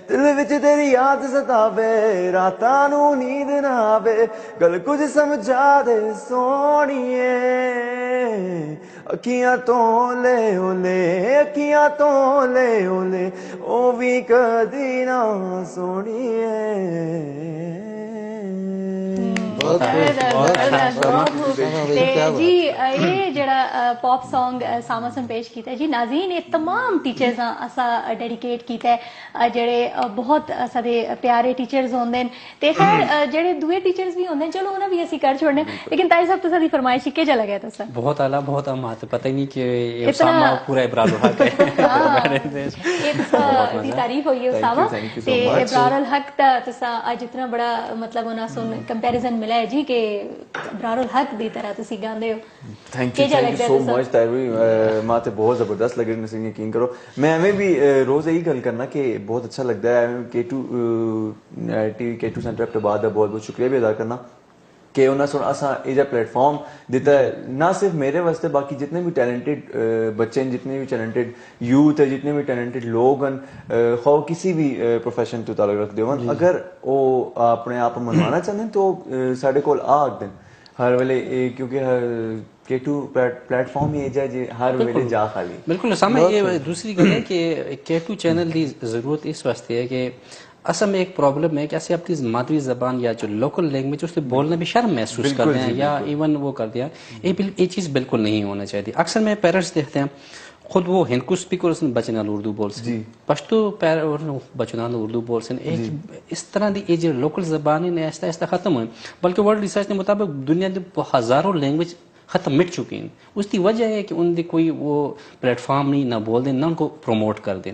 दिल विच तेरी याद सतावे रातां नूं नींद ना आवे गल कुछ समझा दे सोहणीए अखियां तो ओले ओले अखियां तो ओले ओले ओ भी कदी ना सोहणीए बहुत ਤੇ ਜੀ ਇਹ ਜਿਹੜਾ ਪੌਪ Song ਸਾਮਾ ਸਨ ਪੇਸ਼ ਕੀਤਾ ਜੀ ਨਾਜ਼ਰੀਨ ਇਹ तमाम ਟੀਚਰਸ ਅਸਾਂ ਡੈਡੀਕੇਟ ਕੀਤਾ ਜਿਹੜੇ ਬਹੁਤ ਸਾਡੇ ਪਿਆਰੇ ਟੀਚਰਸ ਹੁੰਦੇ ਨੇ ਤੇ ਖੈਰ ਜਿਹੜੇ ਦੂਏ ਟੀਚਰਸ ਵੀ ਹੁੰਦੇ ਚਲੋ ਉਹਨਾਂ ਵੀ ਅਸੀਂ ਕਰ ਛੋੜਨੇ लेकिन ताई साहब तुसा दी फरमाइश के चला गया तुसा बहुत आला बहुत अमात पता ही नहीं कि ये उसामा पूरा इब्रार हक है ये तुसा दी तारीफ हुई है उसामा ते इब्रार हक ता तुसा आज इतना बड़ा मतलब उना सुन कंपैरिजन मिला है जी कि इब्रार हक दी तरह तुसी गांदे हो थैंक यू सो मच तारवी माते बहुत जबरदस्त लगे नसीन यकीन करो मैं हमें भी रोज यही गल करना कि बहुत अच्छा लगता है K2 टीवी K2 सेंटर पे बाद बहुत बहुत शुक्रिया भी अदा करना कि उन्हें सुन असा ये प्लेटफॉर्म दिता है ना सिर्फ मेरे वास्ते बाकी जितने भी टैलेंटेड बच्चे हैं जितने भी टैलेंटेड यूथ है जितने भी टैलेंटेड लोग हैं खो किसी भी प्रोफेशन तो ताल्लुक रखते हो अगर वो अपने आप मनवाना चाहते हैं तो साढ़े कोल आ आखते हैं हर वेले क्योंकि K2 प्लेटफॉर्म ही है हर वेले जा खाली बिल्कुल सामने ये दूसरी गल है कि K2 चैनल की जरूरत इस वास्ते है कि असल में एक प्रॉब्लम है कि ऐसे अपनी मादरी जबान या जो लोकल लैंग्वेज उससे बोलने में शर्म महसूस करते हैं या इवन वो करते हैं ये चीज़ बिल्कुल नहीं होना चाहिए अक्सर में पेरेंट्स देखते हैं खुद वो हिंदू स्पीकर बचना उर्दू बोल से पश्तो बचना उर्दू बोल से इस तरह की जो लोकल जबान है आहिस्ता आहिस्ता खत्म हुई बल्कि वर्ल्ड रिसर्च के मुताबिक दुनिया के हजारों लैंग्वेज खत्म मिट चुकी हैं उसकी वजह है कि उनकी कोई वो प्लेटफॉर्म नहीं ना बोल दें ना उनको प्रमोट कर दें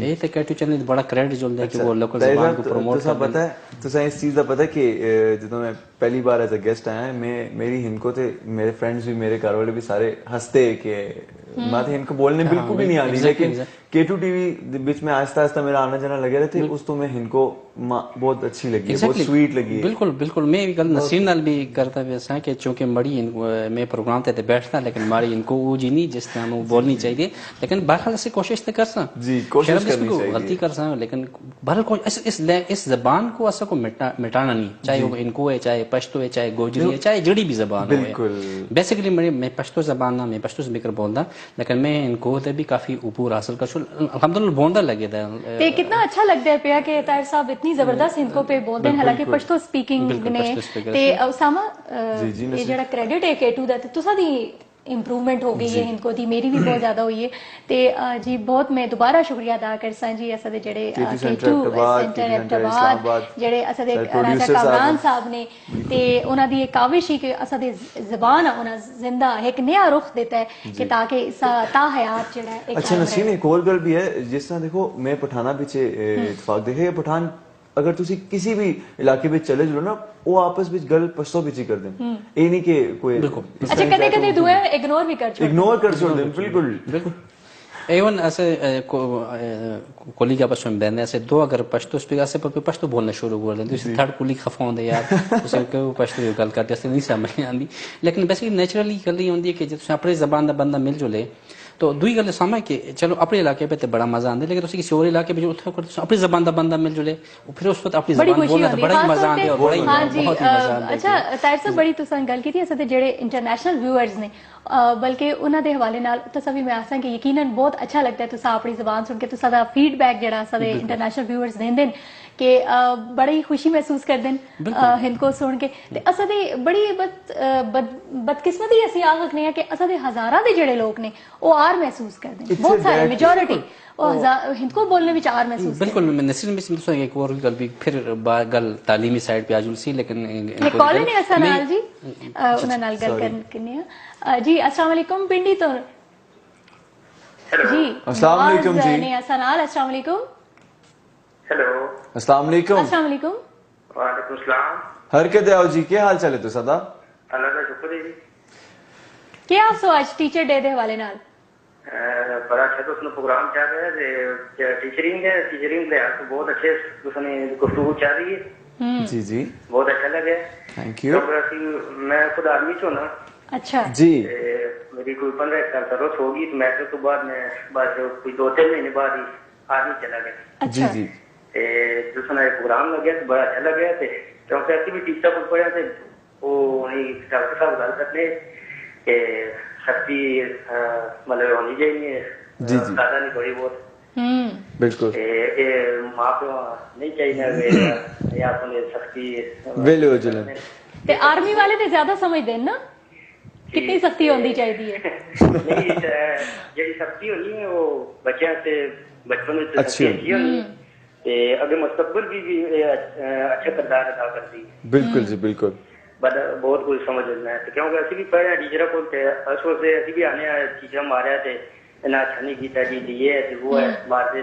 ये तो K2 चैनल बड़ा क्रेडिट जो है कि वो लोकल जबान को प्रमोट कर पता है तो इस चीज़ का पता है कि जो मैं पहली बार एज अ गेस्ट आया मैं मेरी हिंदको थे मेरे फ्रेंड्स भी मेरे घर वाले भी सारे हंसते कि मैं तो इनको बोलने बिल्कुल भी नहीं आती लेकिन K2 टीवी बीच में आहिस्ता आहिस्ता मेरा आना जाना लगे रहते उस तो मैं इनको बहुत अच्छी लगी बहुत स्वीट लगी बिल्कुल बिल्कुल मैं भी कल नसीम नाल भी करता वैसा कि चूंकि मड़ी मैं प्रोग्राम ते बैठता लेकिन मारी इनको वो जी नहीं जिस तरह वो बोलनी चाहिए लेकिन बहरहाल से कोशिश तो कर सा जी कोशिश करनी चाहिए गलती कर सा लेकिन बहरहाल इस जबान को असा को मिटाना नहीं चाहे वो इनको है चाहे पश्तो है चाहे गोजरी है चाहे जड़ी भी जबान बिल्कुल बेसिकली मैं पश्तो जबान ना मैं पश्तो स्पीकर बोलता लेकिन मैं इनको भी काफी ऊपर हासिल कर अल्हम्दुलिल्लाह बोलदा लगे था ते कितना अच्छा लगदा है पिया कि ताहिर साहब इतनी जबरदस्त इनको पे बोलते हैं हालांकि पश्तो स्पीकिंग ने ते उसामा ये जेड़ा क्रेडिट है K2 दा ते तुसा दी इंप्रूवमेंट हो गई है इनको दी मेरी भी बहुत ज्यादा हुई है ते जी बहुत मैं दोबारा शुक्रिया अदा करसा जी असा दे जेड़े K2 सेंटर हैदराबाद जेड़े असा दे राजा कामरान साहब ने ते उना दी एक काविश ही कि असा दे ज़बान उना जिंदा एक नया रुख देता है कि ताकि इसा ता हयात जेड़ा एक अच्छा नसीम एक और गल भी है जिस तरह देखो मैं पठाना पीछे इत्तेफाक देखे पठान अगर तुसी किसी भी इलाके में चले जाओ ना वो आपस में गल पश्तो भी कर दें ये नहीं कि कोई अच्छा कदे कदे दुआ इग्नोर भी कर छोड़ दें बिल्कुल बिल्कुल इवन ऐसे कोली का पश्तो में ऐसे दो अगर पश्तो स्पीकर से पश्तो बोलना शुरू कर दें दूसरी थर्ड कोली खफा होंदे यार उसे को पश्तो गल करते ऐसे नहीं समझ आंदी लेकिन बेसिकली नेचुरली गल होंदी है कि जब अपने जबान दा बंदा मिल जुले तो दुई गल सामा कि चलो अपने इलाके पे तो बड़ा मजा आंदा लेकिन किसी और इलाके में जो अपनी जबान दा बंदा मिल जुले फिर उस वक्त अपनी जबान बोलना तो बड़ा ही मजा आंदा और बड़ा ही बहुत ही मजा आंदा अच्छा ताहिर साहब बड़ी तुसां गल कीती असां दे जेड़े इंटरनेशनल व्यूअर्स ने बल्कि उन्हां दे हवाले नाल तुसां भी मैं आसां कि यकीनन बहुत अच्छा लगता है तुसां अपनी जबान सुन के तुसां दा फीडबैक जेड़ा असां दे इंटरनेशनल व्यूअर्स देंदे न कि बड़ी खुशी महसूस करदे न हिंदको सुन के ते असां दे बड़ी बदकिस्मती असीं आ सकने हैं कि असां दे हजारां दे जेड़े लोग ने वो आर महसूस करदे न बहुत सारे मेजॉरिटी हिंदको बोलने में आर महसूस बिल्कुल नसीर में सिर्फ एक और गल भी फिर गल तालीमी साइड पे आजुल सी लेकिन कॉल ने असनाल जी उन्हां नाल गल करनी है जी अस्सलाम वालेकुम पिंडी तो जी अस्सलाम वालेकुम जी ने असनाल अस्सलाम वालेकुम हेलो अस्सलाम वालेकुम अस्सलाम वालेकुम वालेकुम सलाम हरकत आओ जी क्या हाल चाल है तो सदा अल्लाह का शुक्र है जी क्या आप सो आज टीचर डे दे हवाले नाल बड़ा अच्छा तो उसने प्रोग्राम चल रहा है टीचरिंग ले तो बहुत अच्छे उसने गुफ्तगू चल रही है जी जी बहुत अच्छा लगे थैंक यू मैं खुद आर्मी से हूं ना अच्छा जी मेरी कोई 15 साल जरूरत होगी तो मैट्रिक तो बाद में बस कोई 2-3 महीने बाद ही आर्मी चला गया जी जी दूसरा प्रोग्राम लगे तो बड़ा अच्छा लगे थे क्योंकि ऐसी भी टीचर को पढ़ा थे वो डॉक्टर साहब गल करते कि शक्ति मतलब होनी चाहिए जी जी ज्यादा नहीं थोड़ी बहुत बिल्कुल माँ प्यो नहीं चाहिए या अपने शक्ति वेलो जलन ते आर्मी वाले ते ज्यादा समझदे ना कितनी सख्ती होनी चाहिए नहीं ਜਿਹੜੀ ਸਖਤੀ ਹੋਣੀ ਹੈ ਉਹ ਬੱਚਿਆਂ ਤੇ ਬਚਪਨ ਵਿੱਚ अच्छी अच्छी होनी है ਤੇ ਅੱਗੇ ਮੁਸਤਕਬਲ ਵੀ ਅੱਛਾ ਕਿਰਦਾਰ ਅਦਾ ਕਰਦੀ ਹੈ बिल्कुल जी बिल्कुल बट बहुत कुछ समझना है क्योंकि असं भी पढ़े टीचर को अस सोचते असं भी आने टीचर मारे थे इन्ना अच्छा नहीं किया जी ये है वो है मारते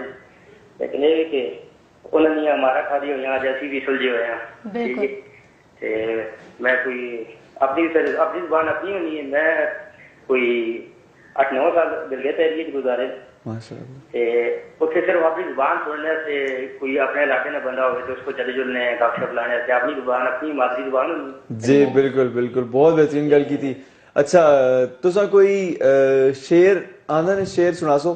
लेकिन ये कि उन्होंने हमारा खादी हुई आज असी भी सुलझे हुए हैं ते मैं कोई अपनी जुबान अपनी होनी है मैं कोई 8-9 साल दिलगत एरिया गुजारे उत्थे सिर्फ अपनी जुबान सुनने से कोई अपने इलाके में बंदा हो तो उसको चले जुलने गपशप लाने से अपनी जुबान अपनी मादरी जुबान जी बिल्कुल बिल्कुल बहुत बेहतरीन गल की थी अच्छा तुसा कोई शेर आंदा ने शेर सुना सो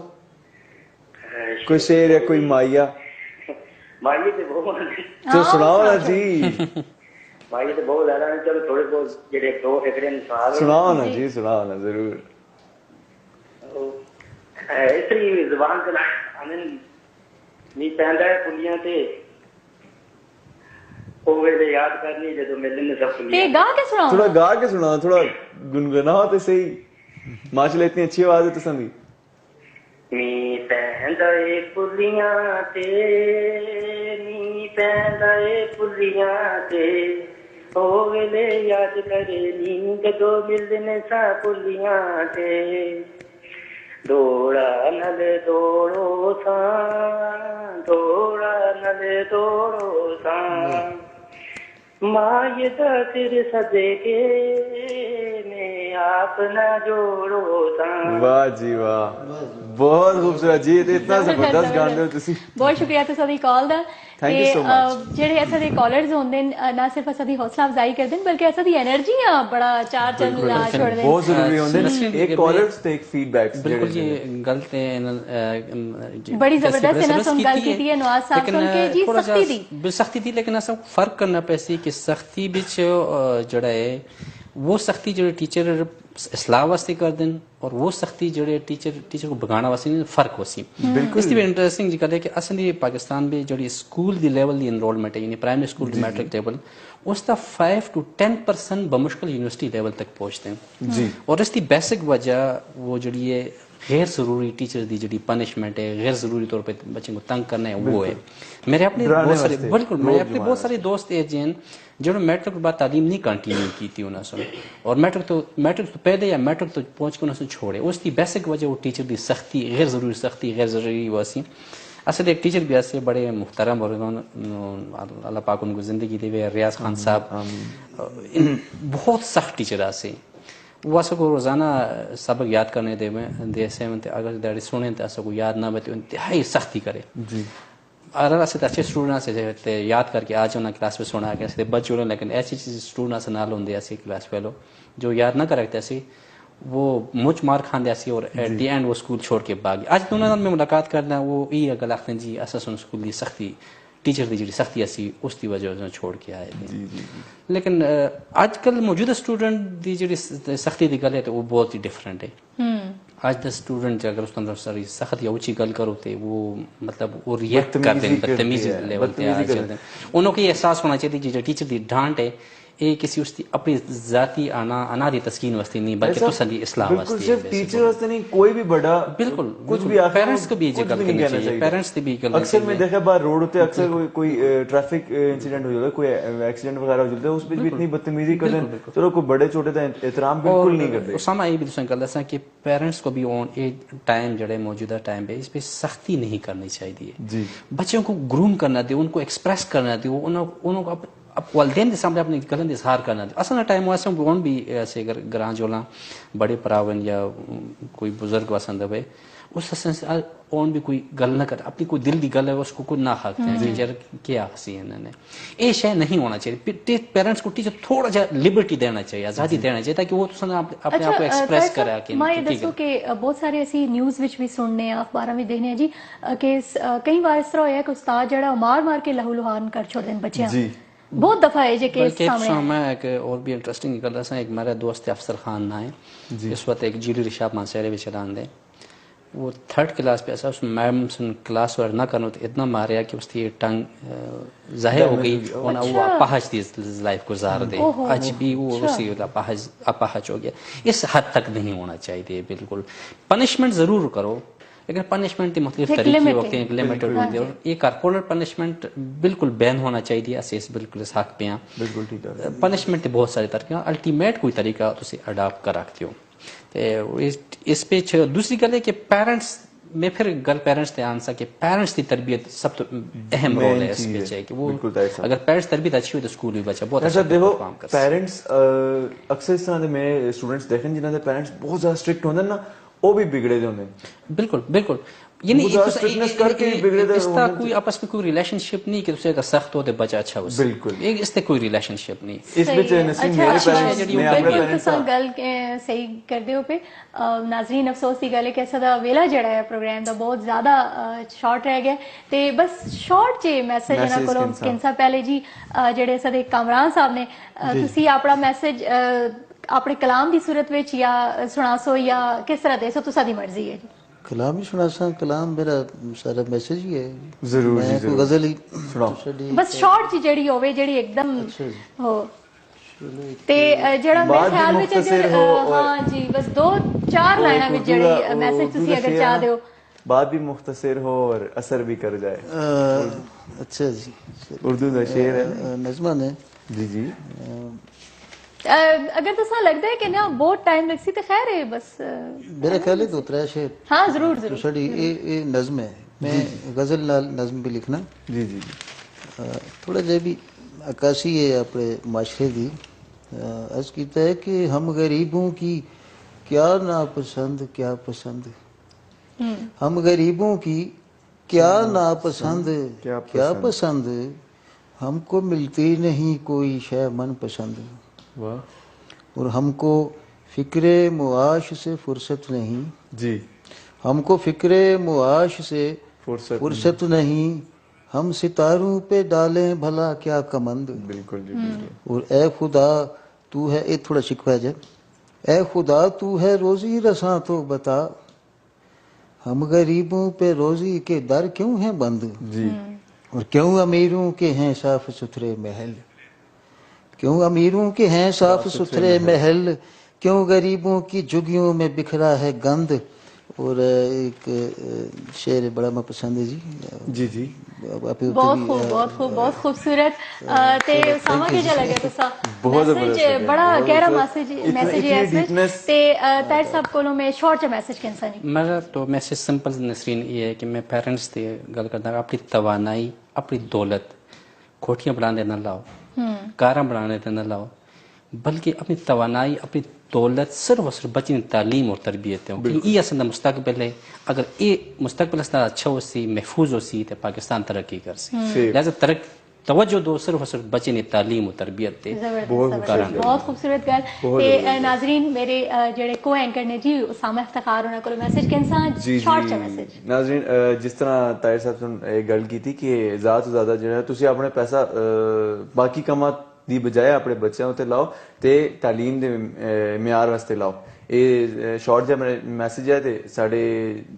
कोई शेर या कोई माइया माइये तो बहुत तो सुनाओ ना जी माइये तो बहुत ज्यादा नहीं चलो थोड़े बहुत जेडे दो एक दिन सुनाओ ना जी सुनाओ ना जरूर इतनी जुबान से नहीं पहनता है पुलियां से वो वेले याद करनी जो मिलने ने सब पुलियां गा के सुनाओ थोड़ा गा के सुनाओ थोड़ा गुनगुनाओ तो सही माशाल्लाह इतनी अच्छी आवाज है तुसां दी नी पहनदा ए पुलियां ते नी पहनदा ए पुलियां ते ओ वेले याद करे नींद जो मिलने सा पुलियां ते दौड़ा नल दौड़ो सा दौड़ा नल दौड़ो सा माये दा सिर सजे के मैं आप न जोड़ो सा वाह जी वाह बहुत खूबसूरत जी ते इतना जबरदस्त गाने हो तुसी बहुत शुक्रिया तुसा दी कॉल दा Thank you so much. ਜਿਹੜੇ ਅਸਾਂ ਦੇ ਕਾਲਰਸ ਹੁੰਦੇ ਨੇ ਨਾ ਸਿਰਫ ਅਸਾਂ ਦੀ ਹੌਸਲਾ ਅਫਜ਼ਾਈ ਕਰਦੇ ਨੇ ਬਲਕਿ ਅਸਾਂ ਦੀ એનર્ਜੀ ਆ ਬੜਾ ਚਾਰ ਚੰਨ ਲਾ ਛੋੜਦੇ ਨੇ ਬਹੁਤ ਜ਼ਰੂਰੀ ਹੁੰਦੇ ਨੇ ਇੱਕ ਕਾਲਰਸ ਤੇ ਇੱਕ ਫੀਡਬੈਕਸ बिल्कुल जी गलत है बड़ी जबरदस्त है ना सुन गल की है नवाज साहब सुन के जी सख्ती दी सख्ती थी लेकिन अस फर्क करना पैसी कि सख्ती बिच जड़ा है वो सख्ती जो टीचर इसलाह वास्ते कर देन और वो सख्ती जो टीचर को बगाना वास्ते फर्क हो सी बिल्कुल इसलिए इंटरेस्टिंग जी गल है कि असली पाकिस्तान में जो school the level the enrolment है यानी प्राइमरी स्कूल दी मैट्रिक लेवल उसका 5 to 10% बमुश्किल यूनिवर्सिटी लेवल तक पहुंचते हैं जी और इसकी बेसिक वजह वो जड़ी है गैर जरूरी टीचर दी जड़ी पनिशमेंट है गैर जरूरी तौर पे बच्चे को तंग करना है वो है मेरे अपने बहुत सारे बिल्कुल मेरे अपने बहुत सारे दोस्त है जिन जो मैट्रिक के बाद तालीम नहीं कंटिन्यू की थी उन्होंने और मैट्रिक तो पहले या मैट्रिक तो पहुंच के उन्होंने छोड़े उसकी बेसिक वजह वो टीचर की सख्ती गैर जरूरी वैसी असल एक टीचर भी ऐसे बड़े मुहतरम और अल्लाह पाक उनको जिंदगी दे रियाज खान साहब बहुत सख्त टीचर ऐसे वो अस को रोजाना सबक याद करने दे से अगर दाड़ी सुने तो अस को याद ना बते इंतहाई सख्ती करे जी अगर ऐसे अच्छे स्टूडेंट से याद करके आज उन्हें क्लास में सुना के ऐसे बच जुड़े लेकिन ऐसी चीज स्टूडेंट से नाल होंगे ऐसी क्लास पे लो जो याद ना करे ऐसी वो मुझ मार खाते ऐसी और एट दी एंड वो स्कूल छोड़ के भागी आज दोनों में मुलाकात करना वो ये गल आखते जी अस स्कूल की सख्ती टीचर की जी सख्ती ऐसी उसकी वजह से छोड़ के आए थे लेकिन आजकल मौजूदा स्टूडेंट की जी सख्ती की गल है तो वो बहुत ही डिफरेंट है आज द स्टूडेंट अगर उसके अंदर सारी सख्त या ऊंची गल करो तो वो मतलब वो रिएक्ट करते हैं बदतमीजी लेवल पे आ जाते हैं उनको ये एहसास होना चाहिए जो टीचर की डांट है ये किसी उसकी अपनी जाती अनादी तस्कीन वास्ते नहीं बल्कि तो सदी इस्लाम वास्ते सिर्फ टीचर वास्ते नहीं कोई भी बड़ा बिल्कुल कुछ भी पेरेंट्स को भी ये गल करनी चाहिए पेरेंट्स की भी गल अक्सर में देखा बाहर रोड पे अक्सर कोई ट्रैफिक इंसिडेंट हो जाता है कोई एक्सीडेंट वगैरह हो जाता है उस पे भी इतनी बदतमीजी करते हैं चलो कोई बड़े छोटे का एहतराम बिल्कुल नहीं करते उसामा ये भी दूसरा गल है कि पेरेंट्स को भी ऑन ए टाइम जड़े मौजूदा टाइम पे इस पे सख्ती नहीं करनी चाहिए जी बच्चों को ग्रूम करना दे उनको एक्सप्रेस करना दे उनको अब वालदेन के सामने अपनी गलन इजहार करना दे असल टाइम वास्ते कौन भी ऐसे ग्रां जोला बड़े परावन या कोई बुजुर्ग वसंद है उस ओन भी कोई गल ना कर अपनी कोई दिल की गल है उसको कोई ना खाते हैं यार क्या हसी है इन्होंने ये शय नहीं होना चाहिए पेरेंट्स को टीचर थोड़ा सा लिबर्टी देना चाहिए आजादी देना चाहिए ताकि वो अपने आप को एक्सप्रेस करे कि मैं ये दसो कि बहुत सारे ऐसी न्यूज़ विच भी सुनने अखबारां में देखने जी कि कई बार इस तरह होया कि उस्ताद जड़ा मार के लहू लुहान कर छोड़दे बच्चे जी बहुत दफा है जे केस सामने मैं एक और भी इंटरेस्टिंग गल है एक मेरा दोस्त अफसर खान ना है इस वक्त एक जीडी रिशाब मानसेरे भी चलान दे वो 3rd क्लास पे ऐसा उस मैम सुन क्लास वर ना करनो तो इतना मारिया कि उसकी टंग जाहिर हो गई और वो अपाहज थी लाइफ गुजार दे आज भी वो उसी अपाहज हो गया। इस हद तक नहीं होना चाहिए बिल्कुल। पनिशमेंट जरूर करो लेकिन पनिशमेंट मुख्तलिफ तरीके होते हैं, लिमिटेड होते हैं, और ये कॉर्पोरल पनिशमेंट बिल्कुल बैन होना चाहिए। असीस बिल्कुल इस हक पे हैं, बिल्कुल ठीक है। पनिशमेंट बहुत सारे तरीके हैं, अल्टीमेट कोई तरीका तुम अडाप्ट कर रखते हो। तो इस पे दूसरी गल है कि पेरेंट्स में फिर गल पेरेंट्स ते आंसर कि पेरेंट्स की तरबियत सब तो अहम रोल है इस पे है कि वो अगर पेरेंट्स तरबियत अच्छी हो तो स्कूल भी बच्चा बहुत अच्छा देखो काम कर। पेरेंट्स अक्सर इस तरह के मेरे स्टूडेंट्स देखें जिन्होंने पेरेंट्स बहुत ज्यादा स्ट्रिक्ट होंगे ना, वो भी बिगड़े होंगे। बिल्कुल बिल्कुल, ये नहीं इसका कोई आपस में कोई रिलेशनशिप नहीं कि दूसरे का सख्त हो तो बच्चा अच्छा हो, बिल्कुल इससे कोई रिलेशनशिप नहीं। इस विच नसीम मेरे पेरेंट्स ने अपने पेरेंट्स सा गल सही कर दियो पे नाज़रीन अफसोस की गल है कि ऐसा दा वेला जड़ा है प्रोग्राम दा बहुत ज्यादा शॉर्ट रह गया ते बस शॉर्ट जे मैसेज ना कोलो किंसा पहले जी जेड़े सदे कामरान साहब ने तुसी अपना मैसेज अपने कलाम की सूरत विच या सुनासो या किस तरह देसो तुसा दी मर्जी है जी। कलाम ही सुना सा, कलाम मेरा सारा मैसेज ही है। जरूर मैं कोई गजल ही सुनाओ बस शॉर्ट जी जेड़ी होवे जेड़ी एकदम हो ते जेड़ा मेरे ख्याल विच हां जी बस 2-4 लाइना विच जेड़ी मैसेज तुसी अगर चाह दो बात भी मुख्तसर हो और असर भी कर जाए। अच्छा जी, उर्दू का शेर है नज़्मा ने जी जी। अगर तुसा लगता है कि ना बहुत टाइम लगसी तो खैर है बस मेरा ख्याल है 2-3 शेर। हाँ जरूर जरूर। साड़ी ये नज़्म है, मैं गजल नाल नज़्म भी लिखना जी जी थोड़ा जे भी अक्कासी है अपने माशरे दी। अर्ज कीता है कि हम गरीबों की क्या नापसंद क्या पसंद, हम गरीबों की क्या नापसंद क्या पसंद, हमको मिलती नहीं कोई शय मन पसंद, और हमको फिक्रे मुआश से फुर्सत नहीं जी, हमको फिक्रे मुआश से फुर्सत नहीं, हम सितारों पे डालें भला क्या कमंद। बिल्कुल जी बिल्कुल। और ए खुदा तू है, एक थोड़ा शिकवा जब, ए खुदा तू है रोजी रसा तो बता, हम गरीबों पे रोजी के दर क्यों हैं बंद जी, और क्यों अमीरों के हैं साफ सुथरे महल, क्यों अमीरों के हैं साफ सुथरे महल, क्यों गरीबों की झुग्गियों में बिखरा है गंद। और एक शेर बड़ा मैं पसंद है जी जी बहुत खूबसूरत ते सामा के जो लगे तुसा मैसेज बड़ा गहरा मैसेज है ते ताहिर साहब कोलों में शॉर्ट मैसेज कैसा नहीं। मेरा तो मैसेज सिंपल नसरीन ये है कि मैं पेरेंट्स से गल करता अपनी तवानाई अपनी दौलत कोठियां बनाने न लाओ, कारां बनाने न लाओ, बल्कि अपनी तवानाई अपनी दौलत सिर्फ और सिर्फ बच्चे की तालीम और तरबियत है। ये असल मुस्तकबिल है, अगर ये मुस्तकबिल अच्छा हो सी महफूज हो सी तो पाकिस्तान तरक्की कर सी। लिहाजा तवज्जो दो सिर्फ और सिर्फ बच्चे की तालीम और तरबियत ते। बहुत खूबसूरत गल ते नाजरीन मेरे जेड़े को एंकर ने जी सामा इफ्तिखार होना कोई मैसेज कैसा शॉर्ट सा मैसेज। नाजरीन जिस तरह ताहिर साहब ने एक गल की थी कि ज्यादा तो ज्यादा जो है तुसी अपने पैसा बाकी कमा दी बजाय अपने बच्चों उत्ते लाओ ते तालीम दे म्यार वास्ते लाओ। ये शॉर्ट जो मैसेज है ते साडे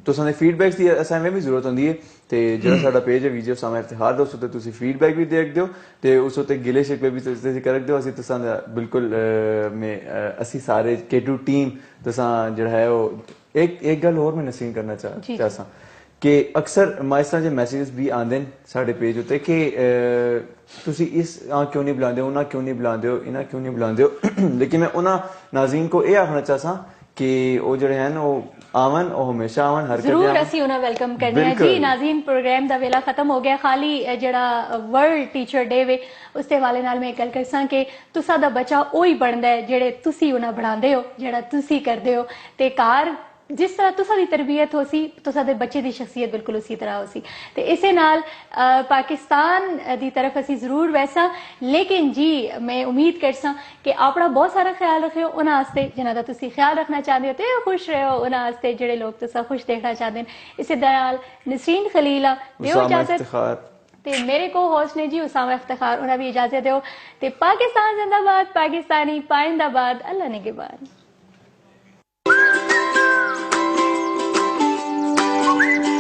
तुसां दे फीडबैक्स दी असां भी जरूरत होंदी है ते जेड़ा साडा पेज है वीडियो सामा इफ्तिखार दो उसते तुसी फीडबैक भी देख दियो ते उस उत्ते गिले शिकवे भी तुसी कर दियो। असी तुसां दा बिल्कुल में असी सारे K2 टीम तुसां जेड़ा है वो एक गल और मैं नसीहत करना चाहता कि अक्सर माइसरा जे मैसेजेस भी आंदे साडे पेज उत्ते कि तुसी इस क्यों नहीं बुलांदे हो, उन्हें क्यों नहीं बुलांदे हो, इन्हें क्यों नहीं बुलांदे हो। लेकिन मैं उन्हें नाज़रीन को यह आखना चाहता कि वो जड़े हैं वो आवन और हमेशा आवन हर जरूर असी उन्हें वेलकम करने हैं जी। नाज़रीन प्रोग्राम दा वेला खत्म हो गया, खाली जड़ा वर्ल्ड टीचर डे वे उस हवाले नाल मैं गल करसां कि तुसा दा बच्चा ओही बनदा है जेड़े तुसी उन्हें बढ़ांदे हो, जेड़ा तुसी करदे हो ते कार जिस तरह तुसा दी तरबियत हो सी तुसा दे बच्चे दी शख्सियत बिल्कुल उसी तरह हो सी ते इसे नाल पाकिस्तान दी तरफ असी जरूर वैसा। लेकिन जी मैं उम्मीद करसां कि अपना बहुत सारा ख्याल रखियो उन्हां आस्ते जिन्हां दा तुसी ख्याल रखना चाहते हो ते खुश रहो उन्हां आस्ते जेड़े लोग तुसा खुश देखना चाहते हैं। इसे नाल नसरीन खलीला दियो इजाजत ते मेरे को होस्ट ने जी उसामा इफ्तिखार उन्हें भी इजाजत दो ते पाकिस्तान जिंदाबाद, पाकिस्तानी पाइंदाबाद, अल्लाह ने के बाद। है।